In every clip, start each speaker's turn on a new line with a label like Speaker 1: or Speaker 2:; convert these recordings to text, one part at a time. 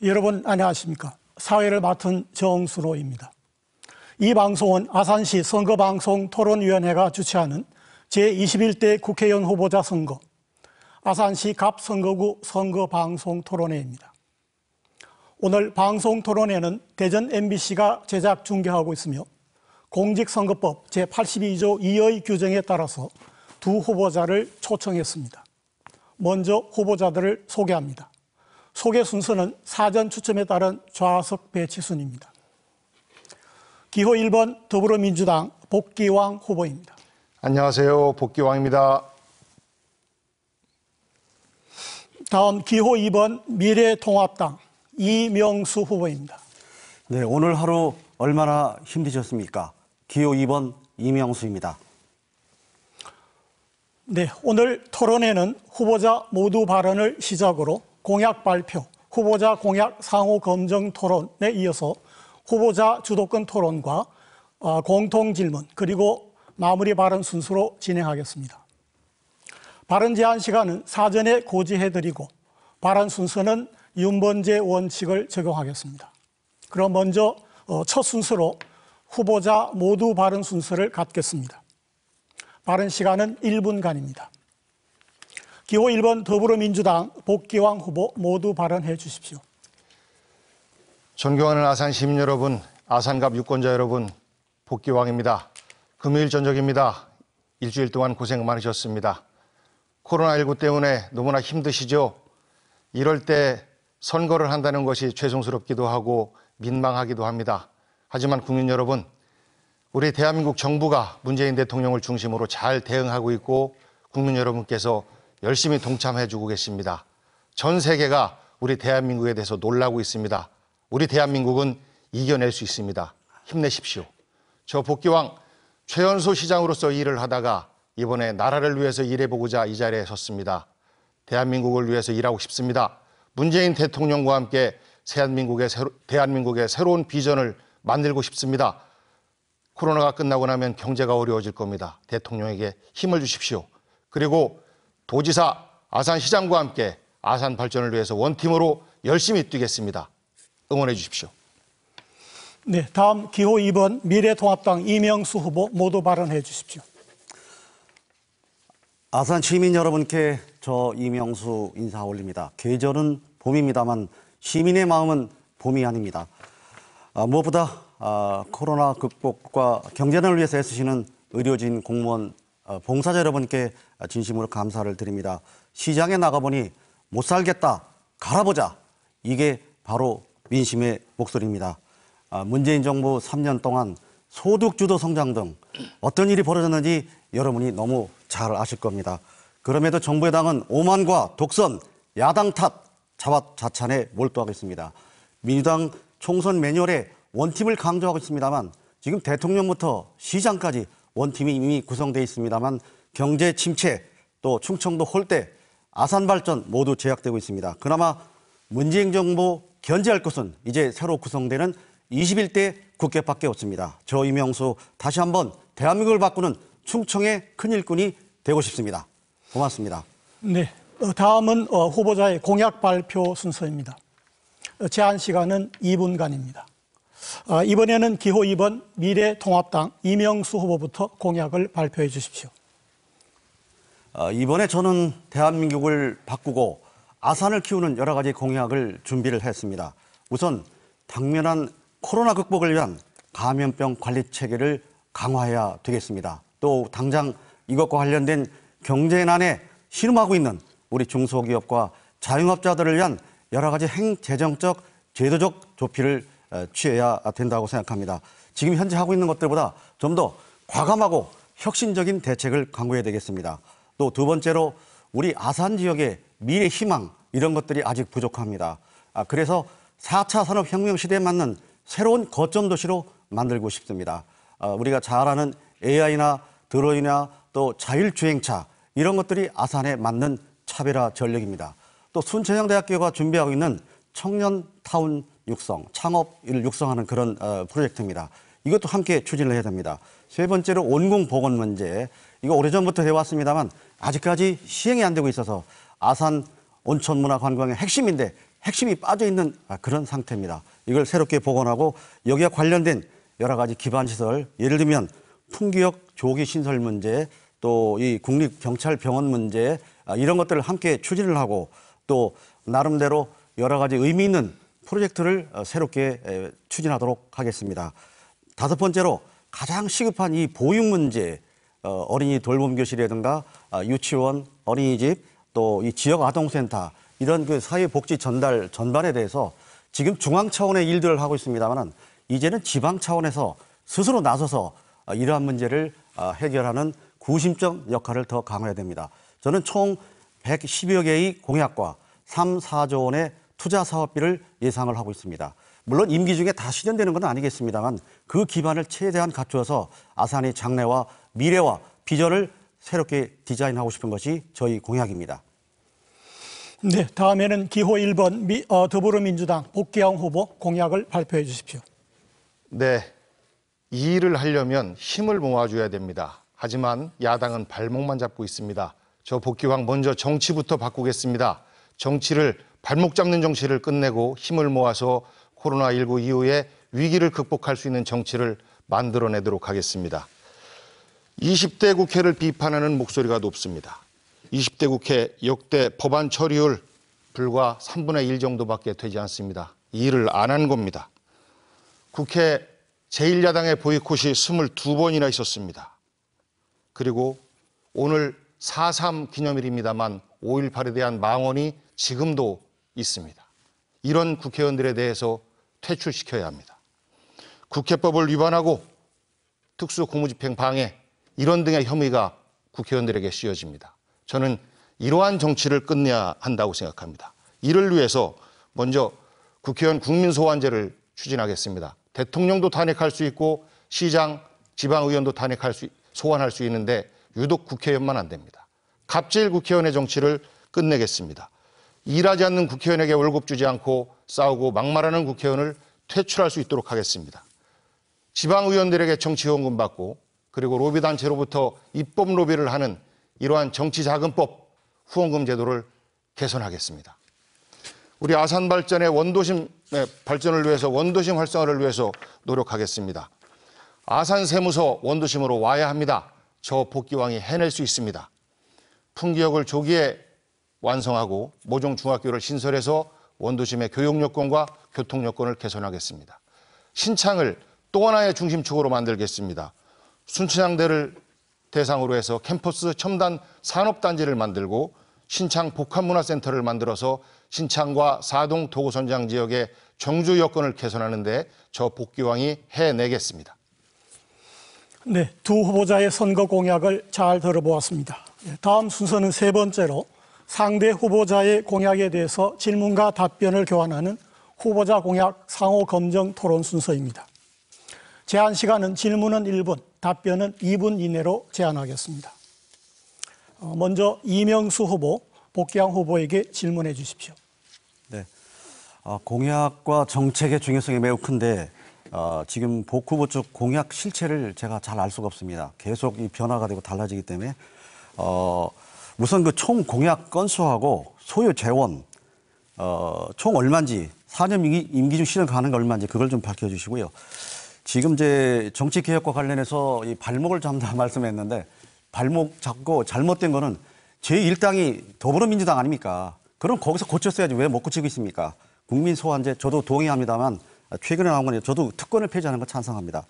Speaker 1: 여러분 안녕하십니까? 사회를 맡은 정순호입니다. 이 방송은 아산시 선거방송토론위원회가 주최하는 제21대 국회의원 후보자 선거, 아산시 갑선거구 선거방송토론회입니다. 오늘 방송토론회는 대전 MBC가 제작 중계하고 있으며 공직선거법 제82조 2의 규정에 따라서 두 후보자를 초청했습니다. 먼저 후보자들을 소개합니다. 소개 순서는 사전 추첨에 따른 좌석 배치 순입니다. 기호 1번 더불어민주당 복귀왕 후보입니다.
Speaker 2: 안녕하세요. 복귀왕입니다.
Speaker 1: 다음 기호 2번 미래통합당 이명수 후보입니다.
Speaker 3: 네, 오늘 하루 얼마나 힘드셨습니까? 기호 2번 이명수입니다.
Speaker 1: 네, 오늘 토론회는 후보자 모두 발언을 시작으로 공약 발표, 후보자 공약 상호 검증 토론에 이어서 후보자 주도권 토론과 공통 질문 그리고 마무리 발언 순서로 진행하겠습니다. 발언 제한 시간은 사전에 고지해드리고 발언 순서는 윤번제 원칙을 적용하겠습니다. 그럼 먼저 첫 순서로 후보자 모두 발언 순서를 갖겠습니다. 발언 시간은 1분간입니다. 기호 1번 더불어민주당 복귀왕 후보 모두 발언해 주십시오.
Speaker 2: 존경하는 아산 시민 여러분, 아산갑 유권자 여러분, 복귀왕입니다. 금요일 저녁입니다. 일주일 동안 고생 많으셨습니다. 코로나19 때문에 너무나 힘드시죠? 이럴 때 선거를 한다는 것이 죄송스럽기도 하고 민망하기도 합니다. 하지만 국민 여러분, 우리 대한민국 정부가 문재인 대통령을 중심으로 잘 대응하고 있고 국민 여러분께서 열심히 동참해주고 계십니다. 전 세계가 우리 대한민국에 대해서 놀라고 있습니다. 우리 대한민국은 이겨낼 수 있습니다. 힘내십시오. 저 복귀왕 최연소 시장으로서 일을 하다가 이번에 나라를 위해서 일해보고자 이 자리에 섰습니다. 대한민국을 위해서 일하고 싶습니다. 문재인 대통령과 함께 대한민국의 새로운 비전을 만들고 싶습니다. 코로나가 끝나고 나면 경제가 어려워질 겁니다. 대통령에게 힘을 주십시오. 그리고 도지사, 아산시장과 함께 아산 발전을 위해서 원팀으로 열심히 뛰겠습니다. 응원해 주십시오.
Speaker 1: 네, 다음 기호 2번 미래통합당 이명수 후보 모두 발언해 주십시오.
Speaker 3: 아산 시민 여러분께 저 이명수 인사 올립니다. 계절은 봄입니다만 시민의 마음은 봄이 아닙니다. 무엇보다 코로나 극복과 경제난을 위해서 애쓰시는 의료진, 공무원, 봉사자 여러분께 진심으로 감사를 드립니다. 시장에 나가보니 못 살겠다, 갈아보자. 이게 바로 민심의 목소리입니다. 문재인 정부 3년 동안 소득주도 성장 등 어떤 일이 벌어졌는지 여러분이 너무 잘 아실 겁니다. 그럼에도 정부 여당은 오만과 독선, 야당 탓, 자화자찬에 몰두하고 있습니다. 민주당 총선 매뉴얼에 원팀을 강조하고 있습니다만 지금 대통령부터 시장까지 원팀이 이미 구성되어 있습니다만 경제 침체, 또 충청도 홀대, 아산 발전 모두 제약되고 있습니다. 그나마 문재인 정부 견제할 것은 이제 새로 구성되는 21대 국회밖에 없습니다. 저 이명수 다시 한번 대한민국을 바꾸는 충청의 큰 일꾼이 되고 싶습니다. 고맙습니다.
Speaker 1: 네, 다음은 후보자의 공약 발표 순서입니다. 제한 시간은 2분간입니다. 이번에는 기호 2번 미래통합당 이명수 후보부터 공약을 발표해 주십시오.
Speaker 3: 이번에 저는 대한민국을 바꾸고 아산을 키우는 여러 가지 공약을 준비를 했습니다. 우선 당면한 코로나 극복을 위한 감염병 관리 체계를 강화해야 되겠습니다. 또 당장 이것과 관련된 경제난에 신음하고 있는 우리 중소기업과 자영업자들을 위한 여러 가지 행재정적, 제도적 조치를 취해야 된다고 생각합니다. 지금 현재 하고 있는 것들보다 좀 더 과감하고 혁신적인 대책을 강구해야 되겠습니다. 또 두 번째로 우리 아산 지역의 미래 희망 이런 것들이 아직 부족합니다. 그래서 4차 산업혁명 시대에 맞는 새로운 거점 도시로 만들고 싶습니다. 우리가 잘 아는 AI나 드론이나 또 자율주행차 이런 것들이 아산에 맞는 차별화 전략입니다. 또 순천향대학교가 준비하고 있는 청년타운 육성, 창업을 육성하는 그런 프로젝트입니다. 이것도 함께 추진을 해야 됩니다. 세 번째로 원공보건 문제. 이거 오래전부터 해왔습니다만 아직까지 시행이 안 되고 있어서 아산 온천문화관광의 핵심인데 핵심이 빠져 있는 그런 상태입니다. 이걸 새롭게 복원하고 여기와 관련된 여러 가지 기반 시설, 예를 들면 풍기역 조기 신설 문제, 또 이 국립경찰병원 문제, 이런 것들을 함께 추진을 하고 또 나름대로 여러 가지 의미 있는 프로젝트를 새롭게 추진하도록 하겠습니다. 다섯 번째로 가장 시급한 이 보육 문제, 어린이 돌봄 교실이라든가 유치원, 어린이집, 또 이 지역 아동센터 이런 그 사회복지 전달 전반에 대해서 지금 중앙 차원의 일들을 하고 있습니다만 이제는 지방 차원에서 스스로 나서서 이러한 문제를 해결하는 구심점 역할을 더 강화해야 됩니다. 저는 총 110여 개의 공약과 3, 4조 원의 투자 사업비를 예상을 하고 있습니다. 물론 임기 중에 다 실현되는 건 아니겠습니다만 그 기반을 최대한 갖추어서 아산의 장래와 미래와 비전을 새롭게 디자인하고 싶은 것이 저희 공약입니다.
Speaker 1: 네, 다음에는 기호 1번 더불어민주당 복귀영 후보 공약을 발표해 주십시오.
Speaker 2: 네, 이 일을 하려면 힘을 모아줘야 됩니다. 하지만 야당은 발목만 잡고 있습니다. 저 복귀왕 먼저 정치부터 바꾸겠습니다. 정치를 발목 잡는 정치를 끝내고 힘을 모아서 코로나19 이후에 위기를 극복할 수 있는 정치를 만들어내도록 하겠습니다. 20대 국회를 비판하는 목소리가 높습니다. 20대 국회 역대 법안 처리율 불과 3분의 1 정도밖에 되지 않습니다. 이 일을 안 한 겁니다. 국회 제1야당의 보이콧이 22번이나 있었습니다. 그리고 오늘 4.3 기념일입니다만 5.18에 대한 망언이 지금도 있습니다. 이런 국회의원들에 대해서 퇴출시켜야 합니다. 국회법을 위반하고 특수공무집행 방해 이런 등의 혐의가 국회의원들에게 씌워집니다. 저는 이러한 정치를 끝내야 한다고 생각합니다. 이를 위해서 먼저 국회의원 국민소환제를 추진하겠습니다. 대통령도 탄핵할 수 있고 시장, 지방의원도 소환할 수 있는데 유독 국회의원만 안 됩니다. 갑질 국회의원의 정치를 끝내겠습니다. 일하지 않는 국회의원에게 월급 주지 않고 싸우고 막말하는 국회의원을 퇴출할 수 있도록 하겠습니다. 지방의원들에게 정치후원금 받고 그리고 로비단체로부터 입법 로비를 하는 이러한 정치자금법 후원금 제도를 개선하겠습니다. 우리 아산 발전의 원도심 발전을 위해서 원도심 활성화를 위해서 노력하겠습니다. 아산 세무서 원도심으로 와야 합니다. 저 복귀왕이 해낼 수 있습니다. 풍기역을 조기에 완성하고 모종 중학교를 신설해서 원도심의 교육 여건과 교통 여건을 개선하겠습니다. 신창을 또 하나의 중심축으로 만들겠습니다. 순천향대를 대상으로 해서 캠퍼스 첨단 산업단지를 만들고 신창 복합문화센터를 만들어서 신창과 사동 도고선장 지역의 정주 여건을 개선하는 데 저 복귀왕이 해내겠습니다.
Speaker 1: 네, 두 후보자의 선거 공약을 잘 들어보았습니다. 다음 순서는 세 번째로 상대 후보자의 공약에 대해서 질문과 답변을 교환하는 후보자 공약 상호 검증 토론 순서입니다. 제한 시간은 질문은 1분, 답변은 2분 이내로 제한하겠습니다. 먼저 이명수 후보, 복귀왕 후보에게 질문해 주십시오.
Speaker 3: 네, 공약과 정책의 중요성이 매우 큰데 지금 복 후보 쪽 공약 실체를 제가 잘 알 수가 없습니다. 계속 이 변화가 되고 달라지기 때문에 우선 그 총 공약 건수하고 소요 재원 총 얼마인지 4년 임기 중 실현 가능한 게 얼마인지 그걸 좀 밝혀주시고요. 지금 이제 정치 개혁과 관련해서 이 발목을 잡다 말씀했는데 발목 잡고 잘못된 거는 제1당이 더불어민주당 아닙니까? 그럼 거기서 고쳤어야지 왜 못 고치고 있습니까? 국민 소환제 저도 동의합니다만 최근에 나온 건 저도 특권을 폐지하는 거 찬성합니다.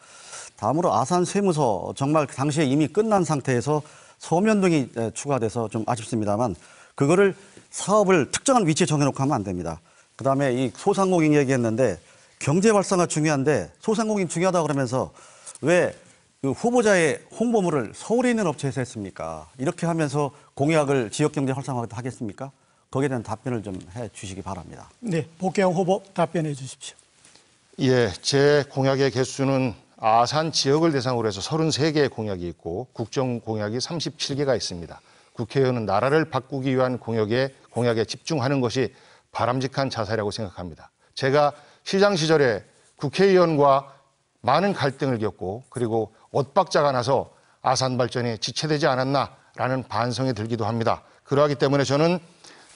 Speaker 3: 다음으로 아산 세무서 정말 당시에 이미 끝난 상태에서 서면동이 추가돼서 좀 아쉽습니다만 그거를 사업을 특정한 위치에 정해놓고 하면 안 됩니다. 그다음에 이 소상공인 얘기했는데 경제 활성화 중요한데 소상공인 중요하다 그러면서 왜 그 후보자의 홍보물을 서울에 있는 업체에서 했습니까? 이렇게 하면서 공약을 지역경제 활성화도 하겠습니까? 거기에 대한 답변을 좀 해 주시기 바랍니다.
Speaker 1: 네, 복귀왕 후보 답변해 주십시오.
Speaker 2: 예, 제 공약의 개수는 아산 지역을 대상으로 해서 33개의 공약이 있고 국정 공약이 37개가 있습니다. 국회의원은 나라를 바꾸기 위한 공약에 집중하는 것이 바람직한 자세라고 생각합니다. 제가 시장 시절에 국회의원과 많은 갈등을 겪고 그리고 엇박자가 나서 아산 발전이 지체되지 않았나라는 반성이 들기도 합니다. 그러하기 때문에 저는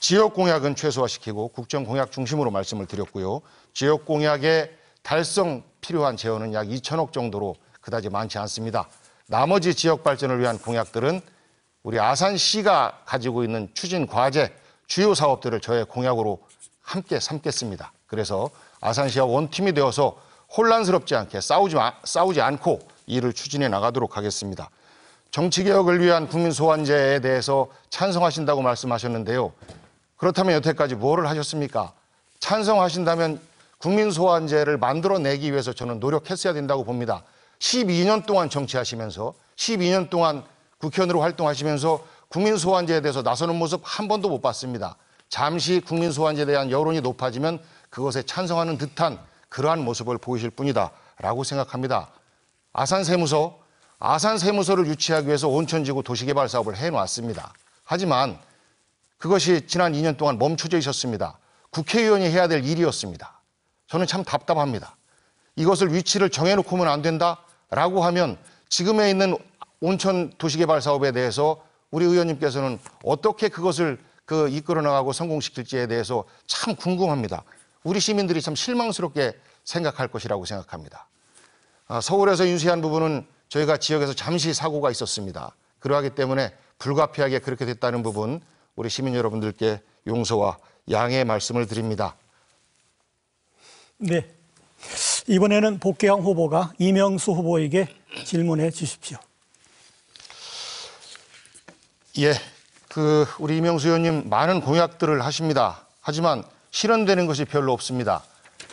Speaker 2: 지역 공약은 최소화시키고 국정 공약 중심으로 말씀을 드렸고요. 지역 공약의 달성 필요한 재원은 약 2천억 정도로 그다지 많지 않습니다. 나머지 지역 발전을 위한 공약들은 우리 아산시가 가지고 있는 추진 과제, 주요 사업들을 저의 공약으로 함께 삼겠습니다. 그래서 아산시와 원팀이 되어서 혼란스럽지 않게 싸우지 않고 일을 추진해 나가도록 하겠습니다. 정치개혁을 위한 국민소환제에 대해서 찬성하신다고 말씀하셨는데요. 그렇다면 여태까지 뭐를 하셨습니까? 찬성하신다면 국민소환제를 만들어내기 위해서 저는 노력했어야 된다고 봅니다. 12년 동안 정치하시면서 12년 동안 국회의원으로 활동하시면서 국민소환제에 대해서 나서는 모습 한 번도 못 봤습니다. 잠시 국민소환제에 대한 여론이 높아지면 그것에 찬성하는 듯한 그러한 모습을 보이실 뿐이다 라고 생각합니다. 아산세무서를 유치하기 위해서 온천지구 도시개발 사업을 해놓았습니다. 하지만 그것이 지난 2년 동안 멈춰져 있었습니다. 국회의원이 해야 될 일이었습니다. 저는 참 답답합니다. 이것을 위치를 정해놓고 하면 안 된다라고 하면 지금에 있는 온천 도시개발 사업에 대해서 우리 의원님께서는 어떻게 그것을 이끌어 나가고 성공시킬지에 대해서 참 궁금합니다. 우리 시민들이 참 실망스럽게 생각할 것이라고 생각합니다. 서울에서 인수한 부분은 저희가 지역에서 잠시 사고가 있었습니다. 그러하기 때문에 불가피하게 그렇게 됐다는 부분 우리 시민 여러분들께 용서와 양해의 말씀을 드립니다.
Speaker 1: 네. 이번에는 복귀왕 후보가 이명수 후보에게 질문해 주십시오.
Speaker 2: 예, 우리 이명수 의원님 많은 공약들을 하십니다. 하지만 실현되는 것이 별로 없습니다.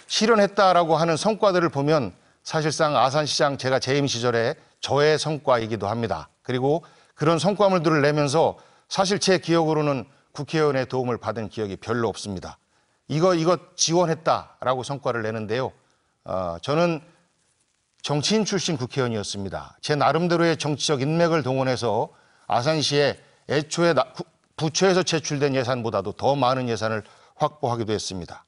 Speaker 2: 실현했다라고 하는 성과들을 보면 사실상 아산시장 제가 재임 시절에 저의 성과이기도 합니다. 그리고 그런 성과물들을 내면서 사실 제 기억으로는 국회의원의 도움을 받은 기억이 별로 없습니다. 이것 지원했다라고 성과를 내는데요. 저는 정치인 출신 국회의원이었습니다. 제 나름대로의 정치적 인맥을 동원해서 아산시에 애초에 부처에서 제출된 예산보다도 더 많은 예산을 확보하기도 했습니다.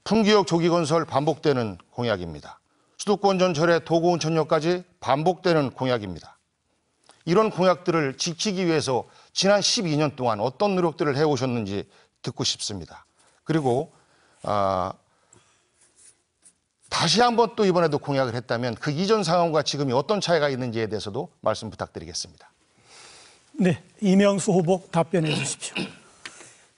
Speaker 2: 풍기역 조기건설 반복되는 공약입니다. 수도권 전철의 도고온천역까지 반복되는 공약입니다. 이런 공약들을 지키기 위해서 지난 12년 동안 어떤 노력들을 해오셨는지 듣고 싶습니다. 그리고 다시 한번 또 이번에도 공약을 했다면 그 이전 상황과 지금이 어떤 차이가 있는지에 대해서도 말씀 부탁드리겠습니다.
Speaker 1: 네, 이명수 후보 답변해 주십시오.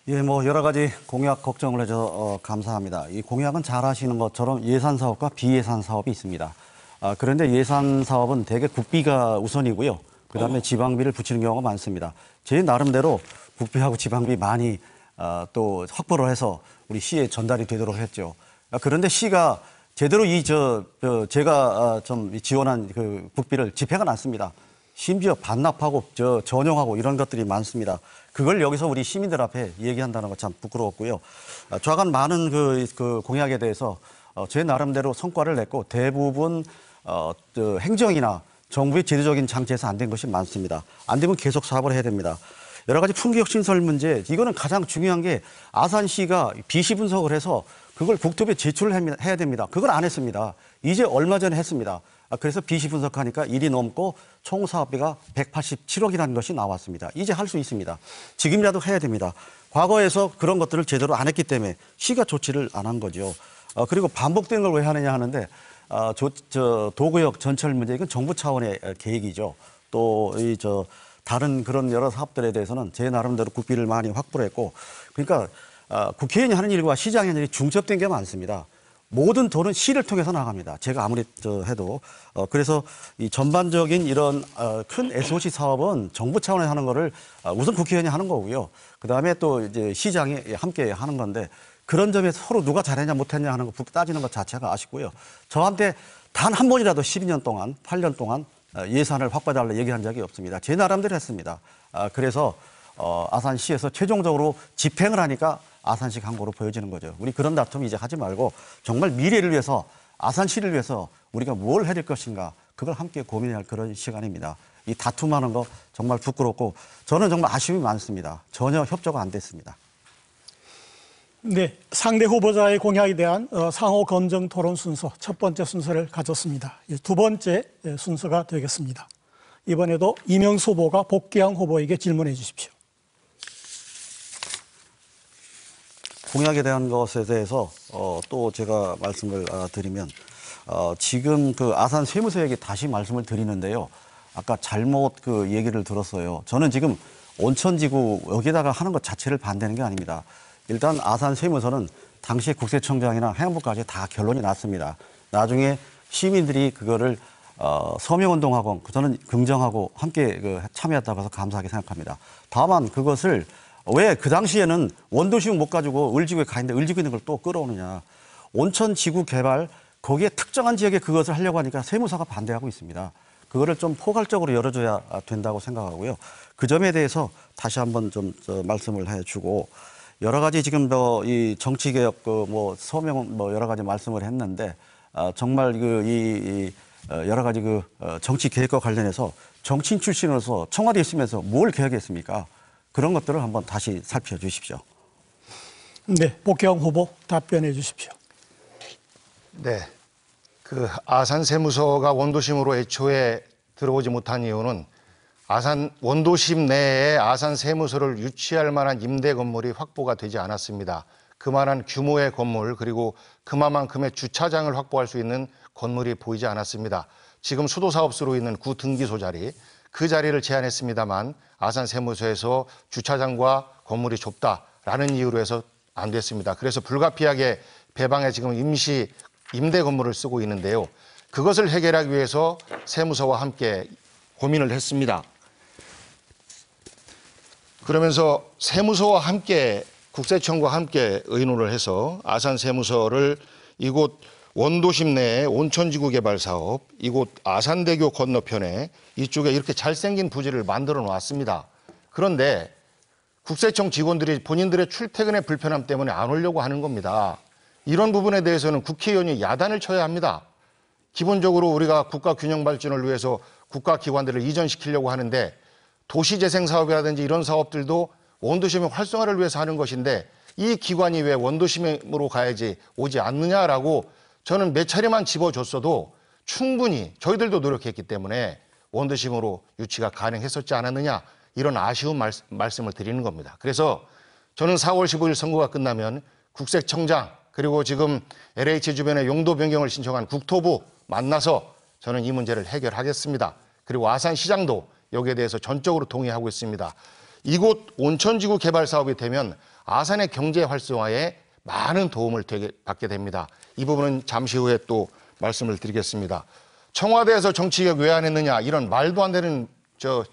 Speaker 3: 예, 여러 가지 공약 걱정을 해서 감사합니다. 이 공약은 잘 아시는 것처럼 예산 사업과 비예산 사업이 있습니다. 그런데 예산 사업은 대개 국비가 우선이고요. 그다음에 지방비를 붙이는 경우가 많습니다. 제 나름대로 국비하고 지방비 많이 또 확보를 해서 우리 시에 전달이 되도록 했죠. 그런데 시가 제대로 제가 좀 지원한 그 국비를 집행을 않습니다. 심지어 반납하고 전용하고 이런 것들이 많습니다. 그걸 여기서 우리 시민들 앞에 얘기한다는 거 참 부끄러웠고요. 좌간 많은 그 공약에 대해서 제 나름대로 성과를 냈고 대부분 행정이나 정부의 제도적인 장치에서 안 된 것이 많습니다. 안 되면 계속 사업을 해야 됩니다. 여러 가지 품귀역 신설 문제, 이거는 가장 중요한 게 아산시가 비시 분석을 해서 그걸 국토부에 제출을 해야 됩니다. 그걸 안 했습니다. 이제 얼마 전에 했습니다. 그래서 비시 분석하니까 일이 넘고 총 사업비가 187억이라는 것이 나왔습니다. 이제 할 수 있습니다. 지금이라도 해야 됩니다. 과거에서 그런 것들을 제대로 안 했기 때문에 시가 조치를 안 한 거죠. 그리고 반복된 걸 왜 하느냐 하는데 도구역 전철 문제, 이건 정부 차원의 계획이죠. 또 다른 그런 여러 사업들에 대해서는 제 나름대로 국비를 많이 확보를 했고, 그러니까 국회의원이 하는 일과 시장의 일이 중첩된 게 많습니다. 모든 돈은 시를 통해서 나갑니다. 제가 아무리 해도. 그래서 이 전반적인 이런 큰 SOC 사업은 정부 차원에서 하는 거를 우선 국회의원이 하는 거고요. 그다음에 또 이제 시장이 함께 하는 건데, 그런 점에서 서로 누가 잘했냐 못했냐 하는 거 따지는 것 자체가 아쉽고요. 저한테 단 한 번이라도 12년 동안, 8년 동안 예산을 확보해달라 얘기한 적이 없습니다. 제 나름대로 했습니다. 그래서 아산시에서 최종적으로 집행을 하니까 아산시 광고로 보여지는 거죠. 우리 그런 다툼 이제 하지 말고 정말 미래를 위해서, 아산시를 위해서 우리가 뭘 해야 될 것인가, 그걸 함께 고민해야 할 그런 시간입니다. 이 다툼하는 거 정말 부끄럽고 저는 정말 아쉬움이 많습니다. 전혀 협조가 안 됐습니다.
Speaker 1: 네, 상대 후보자의 공약에 대한 상호 검증 토론 순서 첫 번째 순서를 가졌습니다. 두 번째 순서가 되겠습니다. 이번에도 이명수 후보가 복귀왕 후보에게 질문해 주십시오.
Speaker 3: 공약에 대한 것에 대해서 또 제가 말씀을 드리면 지금 그 아산 세무서 얘기 다시 말씀을 드리는데요. 아까 잘못 그 얘기를 들었어요. 저는 지금 온천지구 여기다가 하는 것 자체를 반대하는 게 아닙니다. 일단 아산 세무서는 당시 국세청장이나 행안부까지 다 결론이 났습니다. 나중에 시민들이 그거를 서명운동하고 저는 긍정하고 함께 참여했다고 해서 감사하게 생각합니다. 다만 그것을 왜 그 당시에는 원도심을 못 가지고 을지구에 가 있는데 을지구에 있는 걸 또 끌어오느냐. 온천지구 개발 거기에 특정한 지역에 그것을 하려고 하니까 세무서가 반대하고 있습니다. 그거를 좀 포괄적으로 열어줘야 된다고 생각하고요. 그 점에 대해서 다시 한번 좀 말씀을 해주고 여러 가지 지금 이 정치개혁 서명 여러 가지 말씀을 했는데 정말 여러 가지 정치 개혁과 관련해서 정치인 출신으로서 청와대에 있으면서 뭘 개혁했습니까? 그런 것들을 한번 다시 살펴주십시오.
Speaker 1: 네, 복귀왕 후보 답변해 주십시오.
Speaker 2: 네, 그 아산 세무서가 원도심으로 애초에 들어오지 못한 이유는 아산 원도심 내에 아산 세무서를 유치할 만한 임대 건물이 확보가 되지 않았습니다. 그만한 규모의 건물 그리고 그만큼의 주차장을 확보할 수 있는 건물이 보이지 않았습니다. 지금 수도사업소로 있는 구등기소 자리, 그 자리를 제안했습니다만 아산 세무서에서 주차장과 건물이 좁다라는 이유로 해서 안 됐습니다. 그래서 불가피하게 배방에 지금 임시 임대 건물을 쓰고 있는데요. 그것을 해결하기 위해서 세무서와 함께 고민을 했습니다. 그러면서 세무서와 함께 국세청과 함께 의논을 해서 아산 세무서를 이곳 원도심 내에 온천지구 개발 사업, 이곳 아산대교 건너편에 이쪽에 이렇게 잘생긴 부지를 만들어 놨습니다. 그런데 국세청 직원들이 본인들의 출퇴근의 불편함 때문에 안 오려고 하는 겁니다. 이런 부분에 대해서는 국회의원이 야단을 쳐야 합니다. 기본적으로 우리가 국가 균형 발전을 위해서 국가기관들을 이전시키려고 하는데 도시재생 사업이라든지 이런 사업들도 원도심의 활성화를 위해서 하는 것인데 이 기관이 왜 원도심으로 가야지 오지 않느냐라고 저는 몇 차례만 집어줬어도 충분히 저희들도 노력했기 때문에 원도심으로 유치가 가능했었지 않았느냐 이런 아쉬운 말씀을 드리는 겁니다. 그래서 저는 4월 15일 선거가 끝나면 국세청장 그리고 지금 LH 주변에 용도 변경을 신청한 국토부 만나서 저는 이 문제를 해결하겠습니다. 그리고 아산시장도 여기에 대해서 전적으로 동의하고 있습니다. 이곳 온천지구 개발 사업이 되면 아산의 경제 활성화에 많은 도움을 받게 됩니다. 이 부분은 잠시 후에 또 말씀을 드리겠습니다. 청와대에서 정치개혁 왜 안 했느냐 이런 말도 안 되는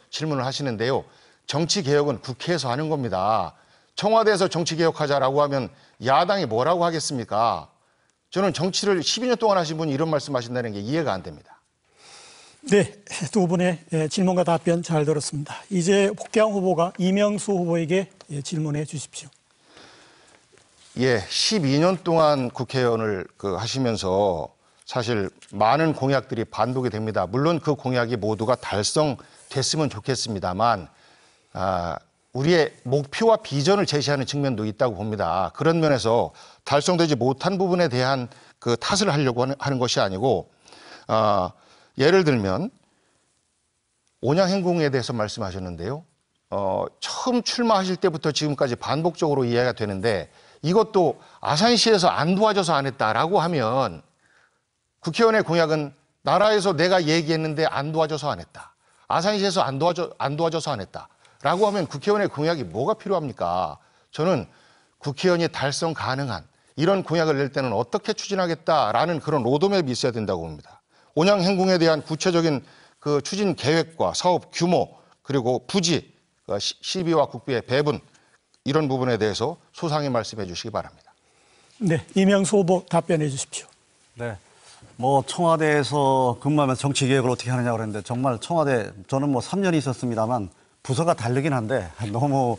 Speaker 2: 질문을 하시는데요. 정치개혁은 국회에서 하는 겁니다. 청와대에서 정치개혁하자라고 하면 야당이 뭐라고 하겠습니까? 저는 정치를 12년 동안 하신 분이 이런 말씀하신다는 게 이해가 안 됩니다.
Speaker 1: 네, 두 분의 질문과 답변 잘 들었습니다. 이제 복귀왕 후보가 이명수 후보에게 질문해 주십시오.
Speaker 2: 예, 12년 동안 국회의원을 하시면서 사실 많은 공약들이 반복이 됩니다. 물론 그 공약이 모두가 달성됐으면 좋겠습니다만 우리의 목표와 비전을 제시하는 측면도 있다고 봅니다. 그런 면에서 달성되지 못한 부분에 대한 그 탓을 하려고 하는 것이 아니고 예를 들면 온양행궁에 대해서 말씀하셨는데요. 처음 출마하실 때부터 지금까지 반복적으로 이해가 되는데 이것도 아산시에서 안 도와줘서 안 했다라고 하면 국회의원의 공약은 나라에서 내가 얘기했는데 안 도와줘서 안 했다. 아산시에서 안 도와줘서 안 했다. 라고 하면 국회의원의 공약이 뭐가 필요합니까? 저는 국회의원이 달성 가능한 이런 공약을 낼 때는 어떻게 추진하겠다라는 그런 로드맵이 있어야 된다고 봅니다. 온양행궁에 대한 구체적인 그 추진 계획과 사업 규모 그리고 부지, 시비와 국비의 배분 이런 부분에 대해서 소상히 말씀해 주시기 바랍니다.
Speaker 1: 네, 이명수 후보 답변해 주십시오.
Speaker 3: 네. 청와대에서 근무하면서 정치 개혁을 어떻게 하느냐고 그랬는데 정말 청와대 저는 3년 있었습니다만 부서가 다르긴 한데 너무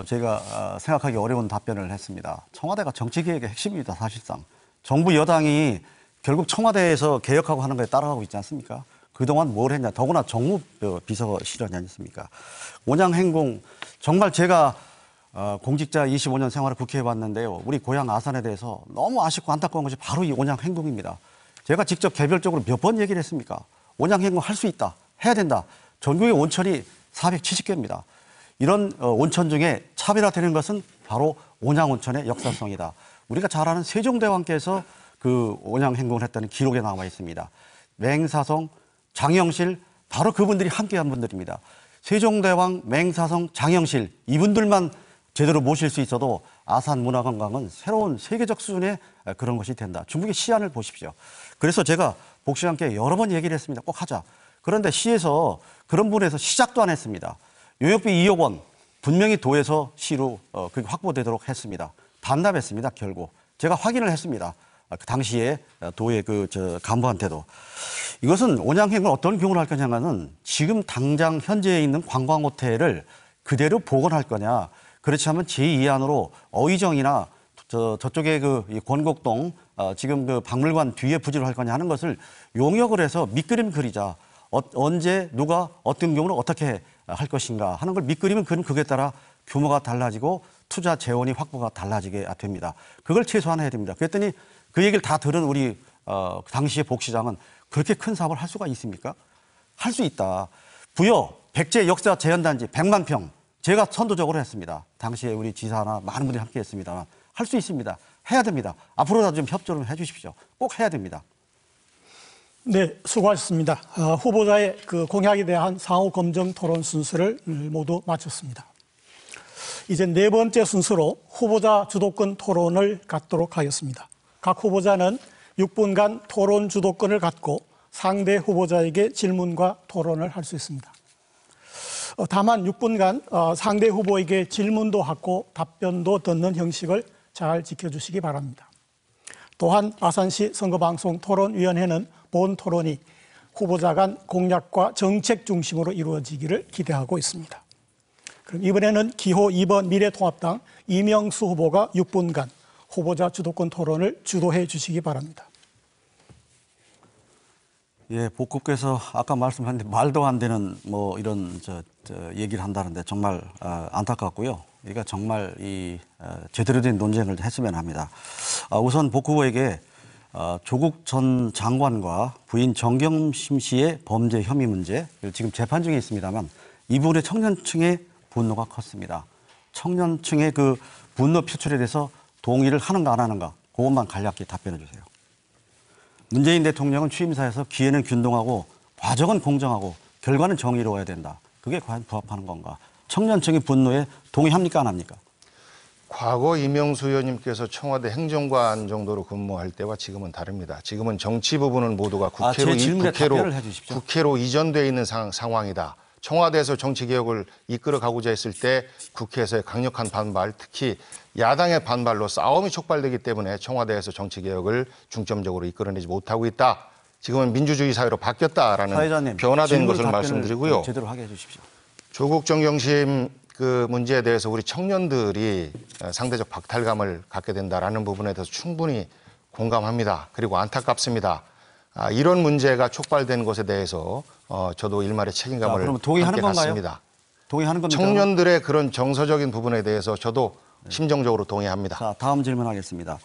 Speaker 3: 제가 생각하기 어려운 답변을 했습니다. 청와대가 정치 개혁의 핵심입니다. 사실상 정부 여당이 결국 청와대에서 개혁하고 하는 거에 따라가고 있지 않습니까? 그동안 뭘 했냐. 더구나 정무 비서실장이 아니었습니까? 온양행궁 정말 제가 공직자 25년 생활을 국회에 봤는데요. 우리 고향 아산에 대해서 너무 아쉽고 안타까운 것이 바로 이 온양행궁입니다. 제가 직접 개별적으로 몇 번 얘기를 했습니까? 온양행궁 할 수 있다. 해야 된다. 전국의 온천이 470개입니다. 이런 온천 중에 차별화되는 것은 바로 온양온천의 역사성이다. 우리가 잘 아는 세종대왕께서 그 온양 행궁을 했다는 기록에 나와 있습니다. 맹사성, 장영실 바로 그분들이 함께한 분들입니다. 세종대왕, 맹사성, 장영실 이분들만 제대로 모실 수 있어도 아산문화관광은 새로운 세계적 수준의 그런 것이 된다. 중국의 시안을 보십시오. 그래서 제가 복씨와 함께 여러 번 얘기를 했습니다. 꼭 하자. 그런데 시에서 그런 부분에서 시작도 안 했습니다. 용역비 2억 원 분명히 도에서 시로 그게 확보되도록 했습니다. 반납했습니다. 결국 제가 확인을 했습니다. 그 당시에 도의 간부한테도 이것은 온양행을 어떤 경우를 할 거냐면은 지금 당장 현재에 있는 관광호텔을 그대로 복원할 거냐, 그렇지 않으면 제2안으로 어의정이나 저쪽에 이 권곡동 지금 그 박물관 뒤에 부지로 할 거냐 하는 것을 용역을 해서 밑그림 그리자. 언제 누가 어떤 경우는 어떻게 할 것인가 하는 걸 밑그림은 그럼 그에 따라 규모가 달라지고 투자 재원이 확보가 달라지게 됩니다. 그걸 최소한 해야 됩니다. 그랬더니 그 얘기를 다 들은 우리 당시의 복시장은 그렇게 큰 사업을 할 수가 있습니까? 할 수 있다. 부여 백제 역사 재현단지 100만 평 제가 선도적으로 했습니다. 당시에 우리 지사나 많은 분들이 함께 했습니다. 할 수 있습니다. 해야 됩니다. 앞으로라도 좀 협조 좀 해주십시오. 꼭 해야 됩니다.
Speaker 1: 네, 수고하셨습니다. 후보자의 그 공약에 대한 상호 검증 토론 순서를 모두 마쳤습니다. 이제 네 번째 순서로 후보자 주도권 토론을 갖도록 하겠습니다. 각 후보자는 6분간 토론 주도권을 갖고 상대 후보자에게 질문과 토론을 할 수 있습니다. 다만 6분간 상대 후보에게 질문도 하고 답변도 듣는 형식을 잘 지켜주시기 바랍니다. 또한 아산시 선거방송 토론위원회는 본 토론이 후보자 간 공약과 정책 중심으로 이루어지기를 기대하고 있습니다. 그럼 이번에는 기호 2번 미래통합당 이명수 후보가 6분간 후보자 주도권 토론을 주도해 주시기 바랍니다.
Speaker 3: 예, 복국께서 아까 말씀하셨는데 말도 안 되는 이런 얘기를 한다는데 정말 안타깝고요. 그러니까 정말 제대로 된 논쟁을 했으면 합니다. 우선 복 후보에게 조국 전 장관과 부인 정경심 씨의 범죄 혐의 문제 지금 재판 중에 있습니다만 이 부분에 청년층의 분노가 컸습니다. 청년층의 그 분노 표출에 대해서 동의를 하는가 안 하는가 그것만 간략히 답변해 주세요. 문재인 대통령은 취임사에서 기회는 균등하고 과정은 공정하고 결과는 정의로워야 된다. 그게 과연 부합하는 건가? 청년층의 분노에 동의합니까 안 합니까?
Speaker 2: 과거 이명수 의원님께서 청와대 행정관 정도로 근무할 때와 지금은 다릅니다. 지금은 정치 부분은 모두가
Speaker 3: 제 질문에 답변을 해주십시오.
Speaker 2: 국회로 이전되어 있는 상황이다. 청와대에서 정치개혁을 이끌어가고자 했을 때 국회에서의 강력한 반발, 특히 야당의 반발로 싸움이 촉발되기 때문에 청와대에서 정치개혁을 중점적으로 이끌어내지 못하고 있다. 지금은 민주주의 사회로 바뀌었다라는
Speaker 3: 사회자님,
Speaker 2: 변화된 것을 말씀드리고요.
Speaker 3: 제대로 하게 해주십시오.
Speaker 2: 조국 정경심 그 문제에 대해서 우리 청년들이 상대적 박탈감을 갖게 된다라는 부분에 대해서 충분히 공감합니다. 그리고 안타깝습니다. 이런 문제가 촉발된 것에 대해서 저도 일말의 책임감을
Speaker 3: 그럼 동의하는
Speaker 2: 함께
Speaker 3: 건가요?
Speaker 2: 갖습니다.
Speaker 3: 동의하는 겁니까?
Speaker 2: 청년들의 그런 정서적인 부분에 대해서 저도 심정적으로 동의합니다.
Speaker 3: 자, 다음 질문하겠습니다.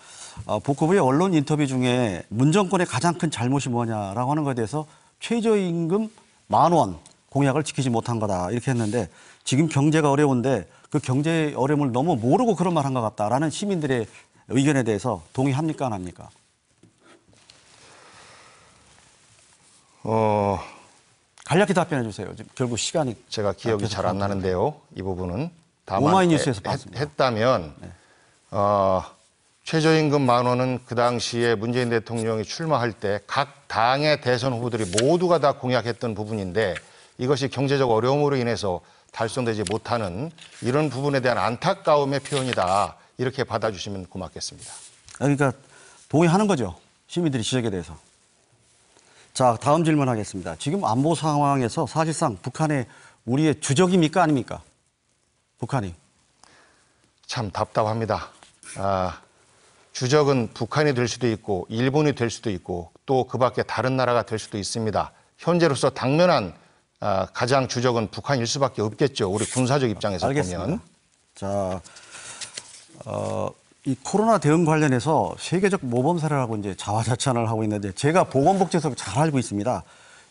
Speaker 3: 복 후보의 언론 인터뷰 중에 문정권의 가장 큰 잘못이 뭐냐라고 하는 것에 대해서 최저임금 10,000원 공약을 지키지 못한 거다 이렇게 했는데 지금 경제가 어려운데 그 경제 어려움을 너무 모르고 그런 말 한 것 같다라는 시민들의 의견에 대해서 동의합니까 안 합니까? 간략히 답변해 주세요. 지금 결국 시간이
Speaker 2: 제가 기억이 잘 안 나는데요. 이 부분은 다만
Speaker 3: 오마이뉴스에서 봤습니다.
Speaker 2: 했다면 최저임금 10,000원은 그 당시에 문재인 대통령이 출마할 때 각 당의 대선 후보들이 모두가 다 공약했던 부분인데 이것이 경제적 어려움으로 인해서 달성되지 못하는 이런 부분에 대한 안타까움의 표현이다. 이렇게 받아주시면 고맙겠습니다.
Speaker 3: 그러니까 동의하는 거죠. 시민들이 지적에 대해서. 자, 다음 질문하겠습니다. 지금 안보 상황에서 사실상 북한의 우리의 주적입니까 아닙니까? 북한이.
Speaker 2: 참 답답합니다. 주적은 북한이 될 수도 있고 일본이 될 수도 있고 또 그 밖에 다른 나라가 될 수도 있습니다. 현재로서 당면한 가장 주적은 북한일 수밖에 없겠죠. 우리 군사적 입장에서
Speaker 3: 알겠습니다.
Speaker 2: 보면.
Speaker 3: 자, 이 코로나 대응 관련해서 세계적 모범 사례라고 이제 자화자찬을 하고 있는데 제가 보건복지에서 잘 알고 있습니다.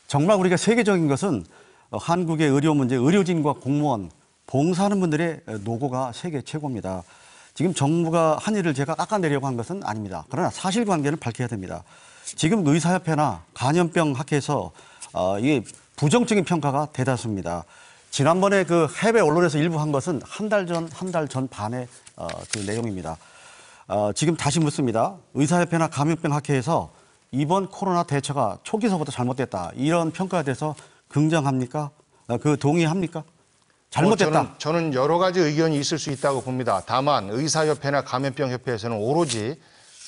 Speaker 3: 정말 우리가 세계적인 것은 한국의 의료 문제, 의료진과 공무원, 봉사하는 분들의 노고가 세계 최고입니다. 지금 정부가 한 일을 제가 깎아내려고 한 것은 아닙니다. 그러나 사실관계는 밝혀야 됩니다. 지금 의사협회나 간염병 학회에서 이게 부정적인 평가가 대다수입니다. 지난번에 그 해외 언론에서 일부 한 것은 한 달 전 반의 그 내용입니다. 지금 다시 묻습니다. 의사협회나 감염병 학회에서 이번 코로나 대처가 초기서부터 잘못됐다. 이런 평가에 대해서 긍정합니까? 그 동의합니까? 잘못됐다.
Speaker 2: 저는 여러 가지 의견이 있을 수 있다고 봅니다. 다만 의사협회나 감염병협회에서는 오로지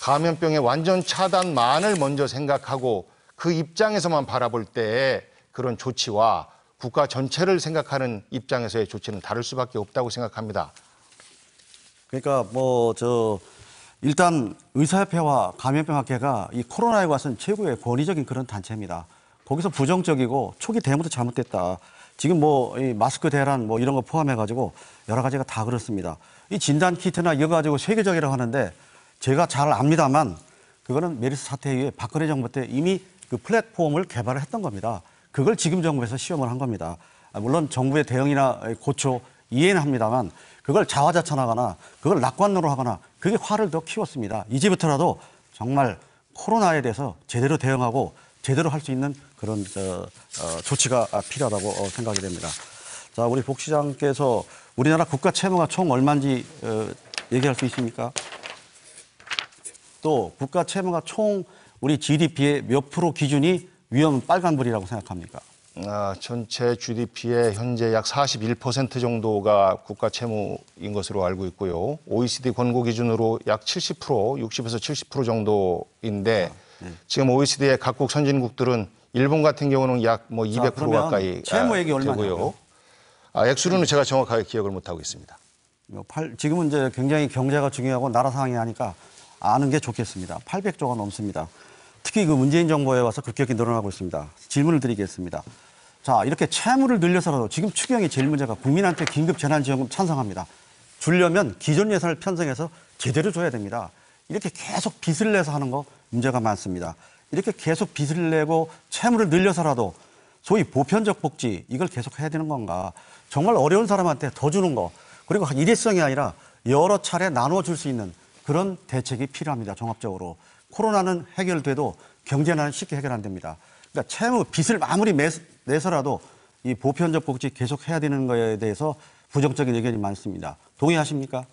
Speaker 2: 감염병의 완전 차단만을 먼저 생각하고 그 입장에서만 바라볼 때 그런 조치와 국가 전체를 생각하는 입장에서의 조치는 다를 수밖에 없다고 생각합니다.
Speaker 3: 그러니까 일단 의사협회와 감염병학회가 이 코로나에 관해서는 최고의 권위적인 그런 단체입니다. 거기서 부정적이고 초기 대응부터 잘못됐다. 지금 이 마스크 대란 이런 거 포함해가지고 여러 가지가 다 그렇습니다. 이 진단 키트나 이거 가지고 세계적이라고 하는데 제가 잘 압니다만 그거는 메르스 사태 이후에 박근혜 정부 때 이미 그 플랫폼을 개발을 했던 겁니다. 그걸 지금 정부에서 시험을 한 겁니다. 물론 정부의 대응이나 고초 이해는 합니다만 그걸 자화자찬하거나 그걸 낙관으로 하거나 그게 화를 더 키웠습니다. 이제부터라도 정말 코로나에 대해서 제대로 대응하고 제대로 할 수 있는 그런 조치가 필요하다고 생각이 됩니다. 자, 우리 복 시장께서 우리나라 국가 채무가 총 얼마인지 얘기할 수 있습니까? 또 국가 채무가 총 우리 GDP의 몇 프로 기준이 위험 빨간불이라고 생각합니까?
Speaker 2: 전체 GDP의 현재 약 41% 정도가 국가 채무인 것으로 알고 있고요. OECD 권고 기준으로 약 70%, 60에서 70% 정도인데 지금 OECD의 각국 선진국들은 일본 같은 경우는 약 200% 가까이
Speaker 3: 채무 액이 얼마냐고요?
Speaker 2: 액수로는 제가 정확하게 기억을 못하고 있습니다.
Speaker 3: 지금은 이제 굉장히 경제가 중요하고 나라 상황이 하니까 아는 게 좋겠습니다. 800조가 넘습니다. 특히 그 문재인 정부에 와서 급격히 늘어나고 있습니다. 질문을 드리겠습니다. 자, 이렇게 채무를 늘려서라도 지금 추경이 제일 문제가 국민한테 긴급 재난지원금 찬성합니다. 주려면 기존 예산을 편성해서 제대로 줘야 됩니다. 이렇게 계속 빚을 내서 하는 거 문제가 많습니다. 이렇게 계속 빚을 내고 채무를 늘려서라도 소위 보편적 복지 이걸 계속 해야 되는 건가. 정말 어려운 사람한테 더 주는 거 그리고 일회성이 아니라 여러 차례 나누어 줄 수 있는 그런 대책이 필요합니다. 종합적으로. 코로나는 해결돼도 경제는 쉽게 해결 안 됩니다. 그러니까 채무 빚을 아무리 내서라도 이 보편적 복지 계속 해야 되는 거에 대해서 부정적인 의견이 많습니다. 동의하십니까?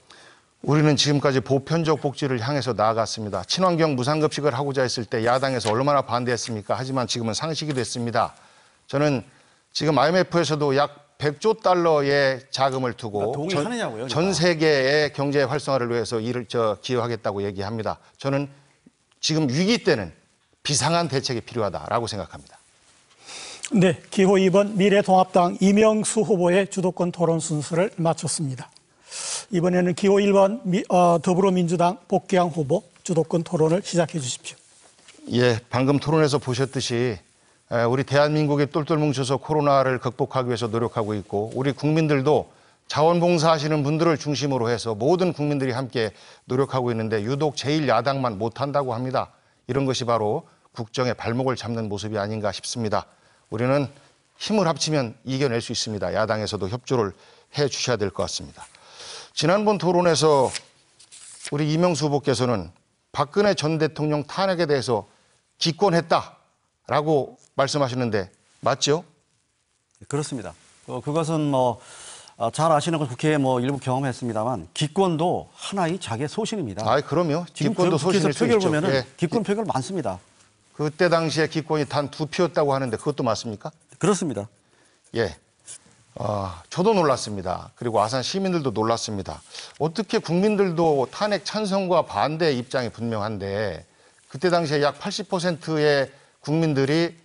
Speaker 2: 우리는 지금까지 보편적 복지를 향해서 나아갔습니다. 친환경 무상급식을 하고자 했을 때 야당에서 얼마나 반대했습니까? 하지만 지금은 상식이 됐습니다. 저는 지금 IMF에서도 약 100조 달러의 자금을 두고
Speaker 3: 동의하느냐고요?
Speaker 2: 전 세계의 경제 활성화를 위해서 기여하겠다고 얘기합니다. 저는 지금 위기 때는 비상한 대책이 필요하다라고 생각합니다.
Speaker 1: 네, 기호 2번 미래통합당 이명수 후보의 주도권 토론 순서를 마쳤습니다. 이번에는 기호 1번 더불어민주당 복귀양 후보 주도권 토론을 시작해 주십시오.
Speaker 2: 예, 방금 토론에서 보셨듯이 우리 대한민국이 똘똘 뭉쳐서 코로나를 극복하기 위해서 노력하고 있고 우리 국민들도 자원봉사하시는 분들을 중심으로 해서 모든 국민들이 함께 노력하고 있는데 유독 제1야당만 못한다고 합니다. 이런 것이 바로 국정의 발목을 잡는 모습이 아닌가 싶습니다. 우리는 힘을 합치면 이겨낼 수 있습니다. 야당에서도 협조를 해 주셔야 될 것 같습니다. 지난번 토론에서 우리 이명수 후보께서는 박근혜 전 대통령 탄핵에 대해서 기권했다라고 말씀하시는데 맞죠?
Speaker 3: 그렇습니다. 그것은 잘 아시는 건 국회에 일부 경험했습니다만 기권도 하나의 자기의 소신입니다.
Speaker 2: 그럼요.
Speaker 3: 지금
Speaker 2: 기권도 소신일 수 있죠.
Speaker 3: 보면은
Speaker 2: 예.
Speaker 3: 기권 표결 많습니다.
Speaker 2: 그때 당시에 기권이 단 2표였다고 하는데 그것도 맞습니까?
Speaker 3: 그렇습니다.
Speaker 2: 예. 저도 놀랐습니다. 그리고 아산 시민들도 놀랐습니다. 어떻게 국민들도 탄핵 찬성과 반대 입장이 분명한데 그때 당시에 약 80%의 국민들이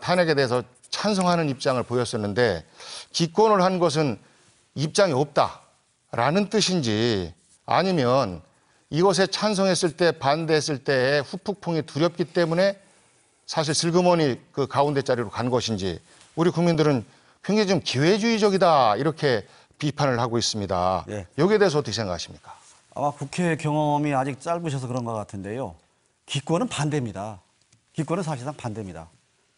Speaker 2: 탄핵에 대해서 찬성하는 입장을 보였었는데 기권을 한 것은 입장이 없다라는 뜻인지 아니면 이것에 찬성했을 때 반대했을 때의 후폭풍이 두렵기 때문에 사실 슬그머니 그 가운데 자리로 간 것인지 우리 국민들은 굉장히 좀 기회주의적이다 이렇게 비판을 하고 있습니다.
Speaker 3: 예.
Speaker 2: 여기에 대해서 어떻게 생각하십니까?
Speaker 3: 아마 국회 경험이 아직 짧으셔서 그런 것 같은데요. 기권은 반대입니다. 기권은 사실상 반대입니다.